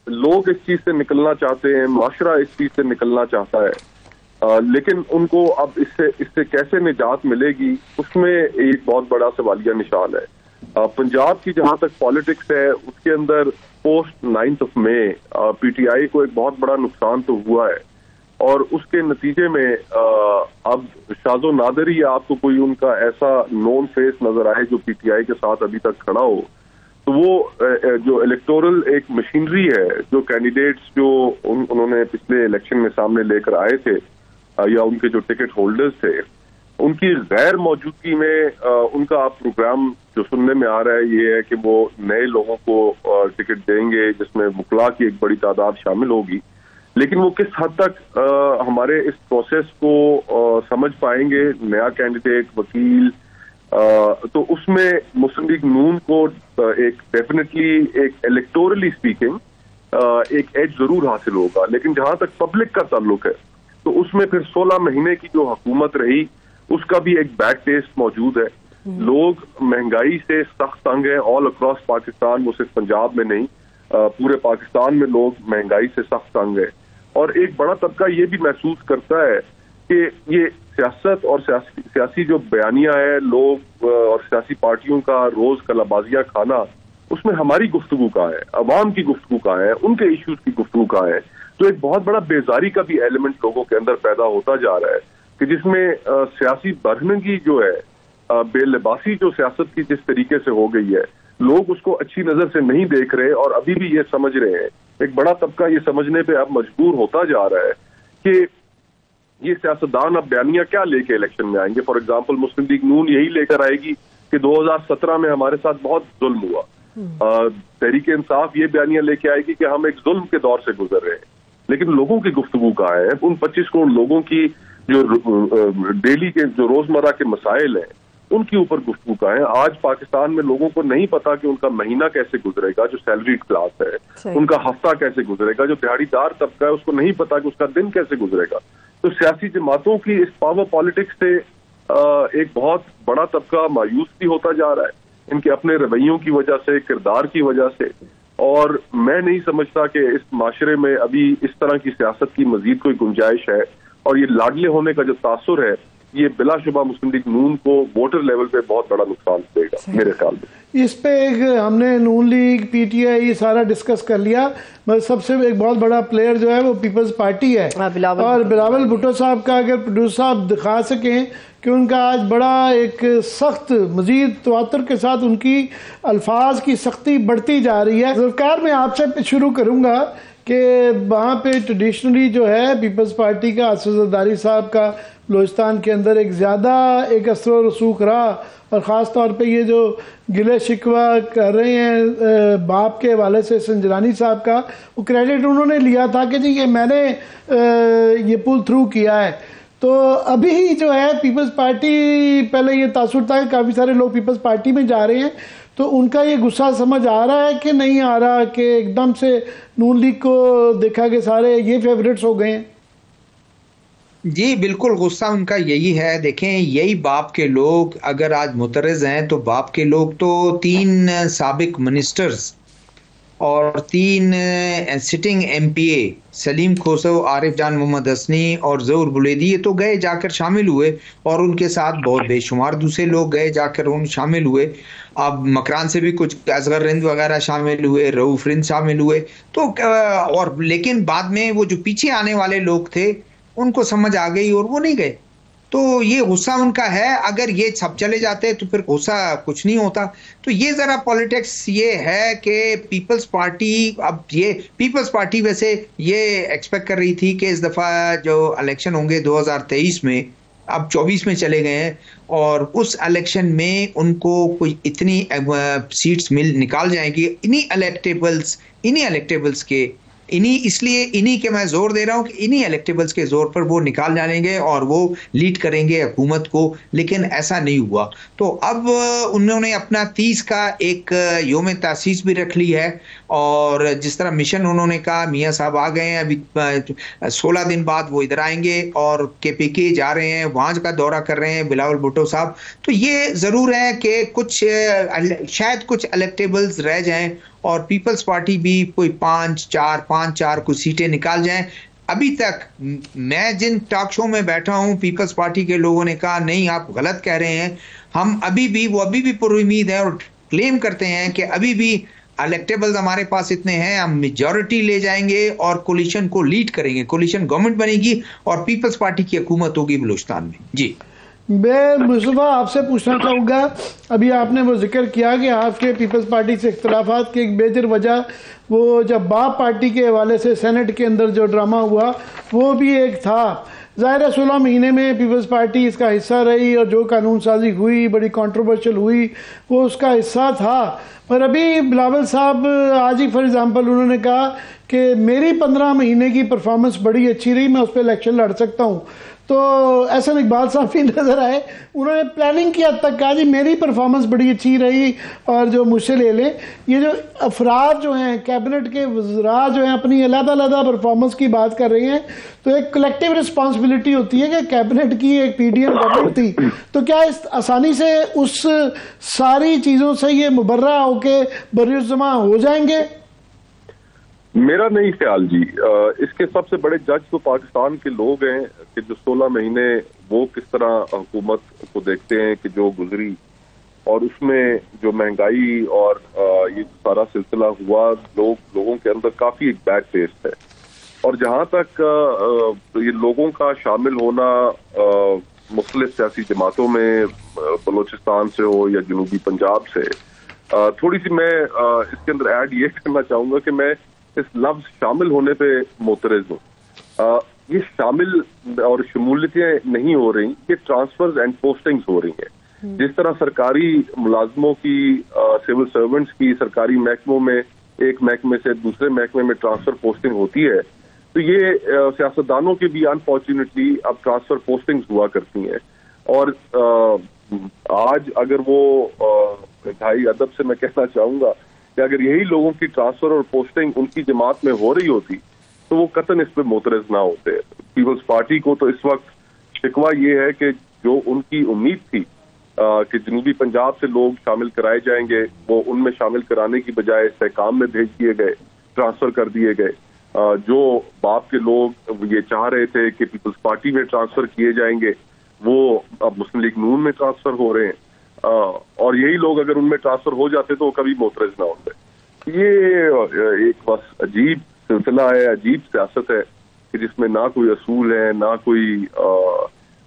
लोग इस चीज से निकलना चाहते हैं, माशरा इस चीज से निकलना चाहता है, लेकिन उनको अब इससे कैसे निजात मिलेगी, उसमें एक बहुत बड़ा सवालिया निशान है। पंजाब की जहां तक पॉलिटिक्स है, उसके अंदर पोस्ट 9 मई पीटीआई को एक बहुत बड़ा नुकसान तो हुआ है, और उसके नतीजे में अब शाजो नादर ही आपको कोई उनका ऐसा नॉन फेस नजर आए जो पीटीआई के साथ अभी तक खड़ा हो, तो वो जो इलेक्टोरल एक मशीनरी है, जो कैंडिडेट्स जो उन्होंने पिछले इलेक्शन में सामने लेकर आए थे, या उनके जो टिकट होल्डर्स थे, उनकी गैर मौजूदगी में उनका आप प्रोग्राम जो सुनने में आ रहा है ये है कि वो नए लोगों को टिकट देंगे, जिसमें मुखला की एक बड़ी तादाद शामिल होगी। लेकिन वो किस हद तक हमारे इस प्रोसेस को समझ पाएंगे, नया कैंडिडेट, वकील, तो उसमें मुस्लिम लीग नून को एक डेफिनेटली एक इलेक्टोरली स्पीकिंग एक एज जरूर हासिल होगा। लेकिन जहां तक पब्लिक का ताल्लुक है, तो उसमें फिर 16 महीने की जो हुकूमत रही, उसका भी एक बैड टेस्ट मौजूद है। लोग महंगाई से सख्त तंग है, ऑल अक्रॉस पाकिस्तान, वो सिर्फ पंजाब में नहीं, पूरे पाकिस्तान में लोग महंगाई से सख्त तंग है। और एक बड़ा तबका ये भी महसूस करता है कि ये सियासत और सियासी जो बयानियां है, लोग और सियासी पार्टियों का रोज कलाबाजियां खाना, उसमें हमारी गुफ्तगू कहाँ है, अवाम की गुफ्तगू कहाँ है, उनके इश्यूज की गुफ्तगू कहाँ है। तो एक बहुत बड़ा बेजारी का भी एलिमेंट लोगों के अंदर पैदा होता जा रहा है कि जिसमें सियासी बरहनगी जो है, बेलिबासी जो सियासत की जिस तरीके से हो गई है, लोग उसको अच्छी नजर से नहीं देख रहे और अभी भी ये समझ रहे हैं। एक बड़ा तबका ये समझने पे अब मजबूर होता जा रहा है कि ये सियासतदान अब बयानियां क्या लेके इलेक्शन में आएंगे। फॉर एग्जाम्पल मुस्लिम लीग नून यही लेकर आएगी कि 2017 में हमारे साथ बहुत जुल्म हुआ, तहरीक इंसाफ ये बयानियां लेके आएगी कि हम एक जुल्म के दौर से गुजर रहे हैं। लेकिन लोगों की गुफ्तगू कहाँ है? उन 25 करोड़ लोगों की जो डेली के जो रोजमर्रा के मसाइल हैं, उनके ऊपर गुफ्तगू कहाँ है? आज पाकिस्तान में लोगों को नहीं पता कि उनका महीना कैसे गुजरेगा, जो सैलरीड क्लास है, उनका हफ्ता कैसे गुजरेगा, जो दिहाड़ीदार तबका है उसको नहीं पता कि उसका दिन कैसे गुजरेगा। तो सियासी जमातों की इस पावर पॉलिटिक्स से एक बहुत बड़ा तबका मायूस भी होता जा रहा है, इनके अपने रवैयों की वजह से, किरदार की वजह से। और मैं नहीं समझता कि इस माशरे में अभी इस तरह की सियासत की मजीद कोई गुंजाइश है। और ये लाडले होने का जो तासुर है, ये बिलाशुबा मुस्लिम लीग नून को वोटर लेवल पे बहुत बड़ा नुकसान देगा मेरे ख्याल में। इस पे एक हमने नून लीग, पीटीआई ये सारा डिस्कस कर लिया, मगर सबसे एक बहुत बड़ा प्लेयर जो है वो पीपल्स पार्टी है। और बिलावल भुट्टो साहब का अगर प्रोड्यूसर साहब दिखा सकें कि उनका आज बड़ा एक सख्त मजीद तवातर के साथ उनकी अल्फाज की सख्ती बढ़ती जा रही है। ज़ुल्फ़िकार, मैं आपसे शुरू करूँगा कि वहाँ पे ट्रेडिशनली जो है पीपल्स पार्टी का, आसिफ ज़रदारी साहब का बलूचिस्तान के अंदर एक ज़्यादा एक असर व रसूख रहा, और ख़ास तौर पे ये जो गिले शिकवा कर रहे हैं बाप के हवाले से संजरानी साहब का, वो क्रेडिट उन्होंने लिया था कि जी ये मैंने ये पुल थ्रू किया है। तो अभी जो है पीपल्स पार्टी, पहले ये तासुर था कि काफ़ी सारे लोग पीपल्स पार्टी में जा रहे हैं, तो उनका ये गुस्सा समझ आ रहा है कि नहीं आ रहा कि एकदम से नून लीग को देखा कि सारे ये फेवरेट्स हो गए हैं? जी बिल्कुल, गुस्सा उनका यही है। देखें, यही बाप के लोग अगर आज मुतरज़ हैं, तो बाप के लोग तो 3 साबिक मिनिस्टर्स और 3 सिटिंग एमपीए, सलीम खोसो, आरिफ जान मोहम्मद हसनी और ज़हूर बुलेदी, ये तो गए जाकर शामिल हुए, और उनके साथ बहुत बेशुमार दूसरे लोग गए जाकर उन शामिल हुए। अब मकरान से भी कुछ असगर रिंद वगैरह शामिल हुए, रऊफ रिंद शामिल हुए। तो और लेकिन बाद में वो जो पीछे आने वाले लोग थे उनको समझ आ गई और वो नहीं गए। तो ये गुस्सा उनका है। अगर ये सब चले जाते तो फिर गुस्सा कुछ नहीं होता। तो ये जरा पॉलिटिक्स ये है कि पीपल्स पार्टी, अब ये पीपल्स पार्टी वैसे ये एक्सपेक्ट कर रही थी कि इस दफा जो इलेक्शन होंगे 2023 में, अब 24 में चले गए हैं, और उस इलेक्शन में उनको कोई इतनी सीट्स निकाल जाएंगी इन्हीं इलेक्टेबल्स के इसलिए इन्हीं के मैं जोर दे रहा हूं कि इन्हीं इलेक्टेबल्स के जोर पर वो निकाल जाएंगे और वो लीड करेंगे हुकूमत को, लेकिन ऐसा नहीं हुआ। तो अब उन्होंने अपना 30 का एक योम तासीस भी रख ली है, और जिस तरह मिशन उन्होंने कहा, मियाँ साहब आ गए हैं, अभी 16 दिन बाद वो इधर आएंगे और KPK जा रहे हैं, वहां का दौरा कर रहे हैं बिलावल भुट्टो साहब। तो ये जरूर है कि कुछ शायद कुछ इलेक्टेबल्स रह जाएं और पीपल्स पार्टी भी कोई 5-4 कुछ सीटें निकाल जाएं। अभी तक मैं जिन टॉक शो में बैठा हूं, पीपल्स पार्टी के लोगों ने कहा नहीं आप गलत कह रहे हैं, हम अभी भी पुरुम्मीद है और क्लेम करते हैं कि अभी भी इलेक्टेबल्स हमारे पास इतने हैं, हम मेजॉरिटी ले जाएंगे और कोलिशन को लीड करेंगे, कोलिशन गवर्नमेंट बनेगी और पीपल्स पार्टी की हुकूमत होगी बलूचिस्तान में। जी मैं मुस्तफा आपसे पूछना चाहूँगा, अभी आपने वो जिक्र किया कि आपके पीपल्स पार्टी से इख्तलाफात की एक मेजर वजह वो जब बाप पार्टी के हवाले से सेनेट के अंदर जो ड्रामा हुआ वो भी एक था। ज़ाहिर है 16 महीने में पीपल्स पार्टी इसका हिस्सा रही और जो कानून साजी हुई बड़ी कंट्रोवर्शियल हुई वो उसका हिस्सा था। पर अभी बिलावल साहब आज ही फॉर एग्जांपल उन्होंने कहा कि मेरी 15 महीने की परफॉर्मेंस बड़ी अच्छी रही, मैं उस पर इलेक्शन लड़ सकता हूँ। तो एहसन इकबाल साहब भी नज़र आए, उन्होंने प्लानिंग की हद तक कहा जी मेरी परफॉर्मेंस बड़ी अच्छी रही और जो मुझसे ले लें। ये जो अफराद जो हैं कैबिनेट के वज़रा जो हैं अपनी अलग-अलग परफॉर्मेंस की बात कर रहे हैं, तो एक कलेक्टिव रिस्पॉन्सिबिलिटी होती है कि कैबिनेट की एक PDM गवर्नमेंट थी, तो क्या इस आसानी से उस सारी चीज़ों से ये मुबर्रा होके बर्रुज़्ज़मा हो जाएंगे? मेरा नहीं ख्याल जी। इसके सबसे बड़े जज तो पाकिस्तान के लोग हैं कि जो 16 महीने वो किस तरह हुकूमत को देखते हैं कि जो गुजरी, और उसमें जो महंगाई और ये सारा सिलसिला हुआ, लोगों के अंदर काफी एक बैड टेस्ट है। और जहां तक ये लोगों का शामिल होना मुख्तलिफ सियासी जमातों में, बलोचिस्तान से हो या जनूबी पंजाब से, थोड़ी सी मैं इसके अंदर ऐड ये करना चाहूंगा कि मैं इस लफ्ज शामिल होने पे मोतरज़ हूँ। ये शामिल और शमूलियतें नहीं हो रही, ये ट्रांसफर्स एंड पोस्टिंग्स हो रही हैं। जिस तरह सरकारी मुलाजमों की, सिविल सर्वेंट्स की सरकारी महकमों में एक महकमे से दूसरे महकमे में ट्रांसफर पोस्टिंग होती है, तो ये सियासतदानों की भी अनफॉर्चुनेटली अब ट्रांसफर पोस्टिंग्स हुआ करती हैं। और आज अगर वो ढाई अदब से मैं कहना चाहूंगा कि अगर यही लोगों की ट्रांसफर और पोस्टिंग उनकी जमात में हो रही होती तो वो कतन इस पे मोतरज़ ना होते। पीपल्स पार्टी को तो इस वक्त शिकवा ये है कि जो उनकी उम्मीद थी कि जनूबी पंजाब से लोग शामिल कराए जाएंगे, वो उनमें शामिल कराने की बजाय इस्तेहकाम में भेज दिए गए, ट्रांसफर कर दिए गए। जो बाप के लोग ये चाह रहे थे कि पीपल्स पार्टी में ट्रांसफर किए जाएंगे, वो अब मुस्लिम लीग नून में ट्रांसफर हो रहे हैं। और यही लोग अगर उनमें ट्रांसफर हो जाते तो वो कभी मोतरज़ ना होते। ये एक बस अजीब सिलसिला है, अजीब सियासत है कि जिसमें ना कोई असूल है, ना कोई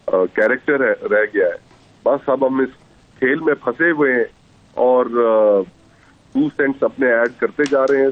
कैरेक्टर है, रह गया है। बस अब हम इस खेल में फंसे हुए हैं और 2 सेंट्स अपने ऐड करते जा रहे हैं,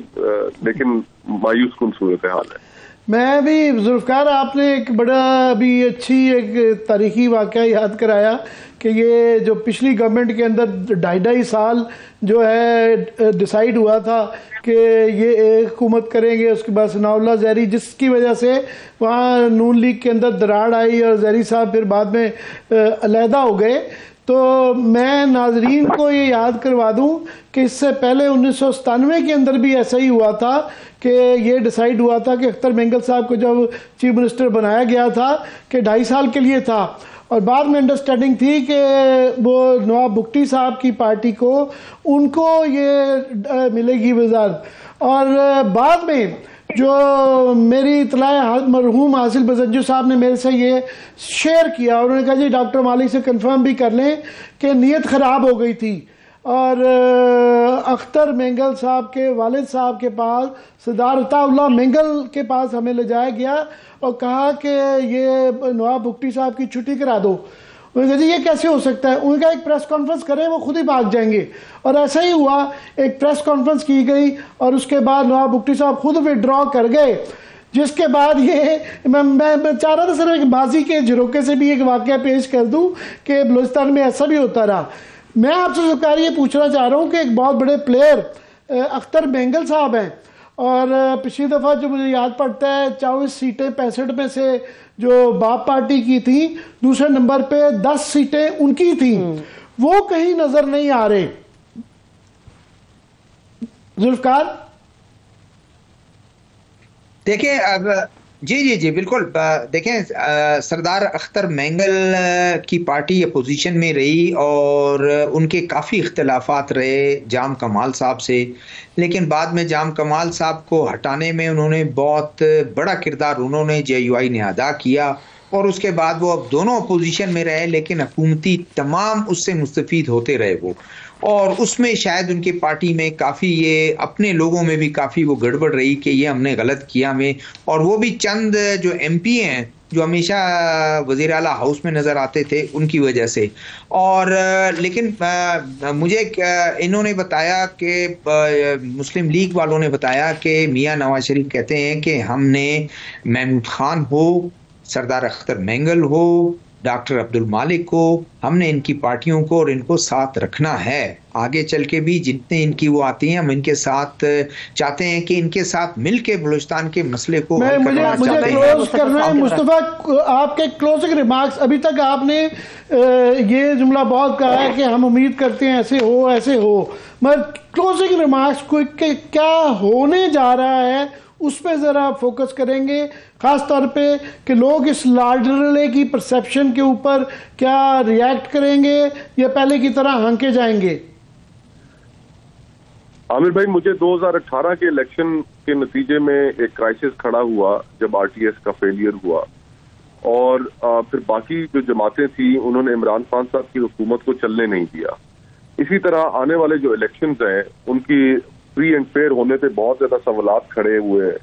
लेकिन मायूस कुन सूरत हाल है। मैं भी जुल्फ़िकार, आपने एक बड़ा अभी अच्छी एक तारीखी वाक़या याद कराया कि ये जो पिछली गवर्नमेंट के अंदर 2.5 साल जो है डिसाइड हुआ था कि ये एक हुकूमत करेंगे, उसके बाद सनाउल्लाह ज़हरी, जिसकी वजह से वहाँ नून लीग के अंदर दरार आई और ज़हरी साहब फिर बाद में अलहदा हो गए। तो मैं नाजरीन को ये याद करवा दूं कि इससे पहले 1997 के अंदर भी ऐसा ही हुआ था कि ये डिसाइड हुआ था कि अख्तर मेंगल साहब को जब चीफ मिनिस्टर बनाया गया था कि 2.5 साल के लिए था, और बाद में अंडरस्टैंडिंग थी कि वो नवाब भुट्टो साहब की पार्टी को उनको ये मिलेगी वज़ारत। और बाद में जो मेरी इतला मरहूम हासिल बजज्जू साहब ने मेरे से ये शेयर किया, उन्होंने कहा जी डॉक्टर मालिक से कंफर्म भी कर लें कि नीयत ख़राब हो गई थी और अख्तर मेंगल साहब के वालिद साहब के पास, सरदार अताउल्लाह मेंगल के पास हमें ले जाया गया और कहा कि ये नवाब भुट्टो साहब की छुट्टी करा दो। उन्होंने कहा जी ये कैसे हो सकता है, उनका एक प्रेस कॉन्फ्रेंस करें, वो खुद ही भाग जाएंगे। और ऐसा ही हुआ, एक प्रेस कॉन्फ्रेंस की गई और उसके बाद नवाब भुट्टो साहब खुद विड्रॉ कर गए, जिसके बाद ये मैं चाह रहा था सिर्फ एक बाजी के झरोके से भी एक वाक़या पेश कर दूं कि बलूचिस्तान में ऐसा भी होता रहा। मैं आपसे सरकार ये पूछना चाह रहा हूँ कि एक बहुत बड़े प्लेयर अख्तर मेंगल साहब हैं और पिछली दफ़ा जो मुझे याद पड़ता है 24 सीटें 65 में से जो बाप पार्टी की थी, दूसरे नंबर पे 10 सीटें उनकी थी, वो कहीं नजर नहीं आ रहे। जुल्फकार देखिए अब जी बिल्कुल। देखें, सरदार अख्तर मैंगल की पार्टी अपोजिशन में रही और उनके काफ़ी इख्तलाफात रहे जाम कमाल साहब से, लेकिन बाद में जाम कमाल साहब को हटाने में उन्होंने बहुत बड़ा किरदार उन्होंने JUI ने अदा किया और उसके बाद वो अब दोनों अपोजिशन में रहे, लेकिन हुकूमती तमाम उससे मुस्तफीद होते रहे वो। और उसमें शायद उनकी पार्टी में काफ़ी ये अपने लोगों में भी काफ़ी वो गड़बड़ रही कि ये हमने गलत किया में, और वो भी चंद जो MP हैं जो हमेशा वज़ीर आला हाउस में नज़र आते थे उनकी वजह से। और लेकिन मुझे इन्होंने बताया कि मुस्लिम लीग वालों ने बताया कि मियाँ नवाज शरीफ कहते हैं कि हमने महमूद खान हो, सरदार अख्तर मैंगल हो, डॉक्टर अब्दुल मालिक को, हमने इनकी पार्टियों को और इनको साथ रखना है। आगे चल के भी जितने इनकी वो आती हैं हम इनके साथ चाहते हैं कि इनके साथ मिलके बलूचिस्तान के मसले को मुझे क्लोज करना है। मुस्तफा, आपके क्लोजिंग रिमार्क्स, अभी तक आपने ये जुमला बहुत कहा है कि हम उम्मीद करते हैं ऐसे हो, मगर क्लोजिंग रिमार्क्स को क्या होने जा रहा है उस पर ज़रा फोकस करेंगे, ख़ास तौर पे कि लोग इस लाडले की परसेप्शन के ऊपर क्या रिएक्ट करेंगे या पहले की तरह हांके जाएंगे। आमिर भाई, मुझे 2018 के इलेक्शन के नतीजे में एक क्राइसिस खड़ा हुआ जब RTS का फेलियर हुआ, और फिर बाकी जो जमातें थी उन्होंने इमरान खान साहब की हुकूमत को चलने नहीं दिया। इसी तरह आने वाले जो इलेक्शंस हैं उनकी फ्री एंड फेयर होने पे बहुत ज्यादा सवालात खड़े हुए हैं,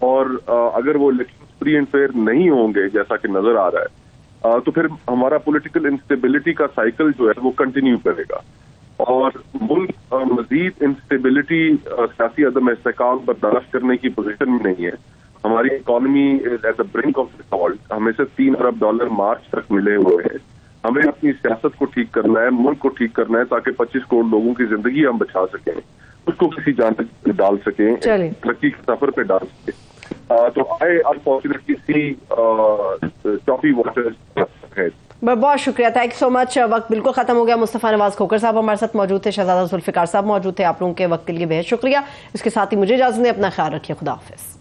और अगर वो इलेक्शन फ्री एंड फेयर नहीं होंगे जैसा कि नजर आ रहा है तो फिर हमारा पॉलिटिकल इंस्टेबिलिटी का साइकिल जो है वो कंटिन्यू करेगा, और मुल्क मजीद इंस्टेबिलिटी सियासी अदम इस्तेकाम बर्दाश्त करने की पोजीशन में नहीं है। हमारी economy is at the brink of default, हमें से $3 अरब मार्च तक मिले हुए हैं। हमें अपनी सियासत को ठीक करना है, मुल्क को ठीक करना है, ताकि 25 करोड़ लोगों की जिंदगी हम बचा सकें, उसको किसी जान पे डाल सकें, तरक्की के सफर पे डाल सकें। तो I unfortunately see choppy waters है। बहुत शुक्रिया, थैंक यू सो मच। वक्त बिल्कुल खत्म हो गया। मुस्तफा नवाज खोखर साहब हमारे साथ मौजूद थे, शहजादा जुल्फिकार साहब मौजूद थे। आप लोगों के वक्त के लिए बेहद शुक्रिया। इसके साथ ही मुझे इजाजत दें, अपना ख्याल रखिए, खुदा हाफिज।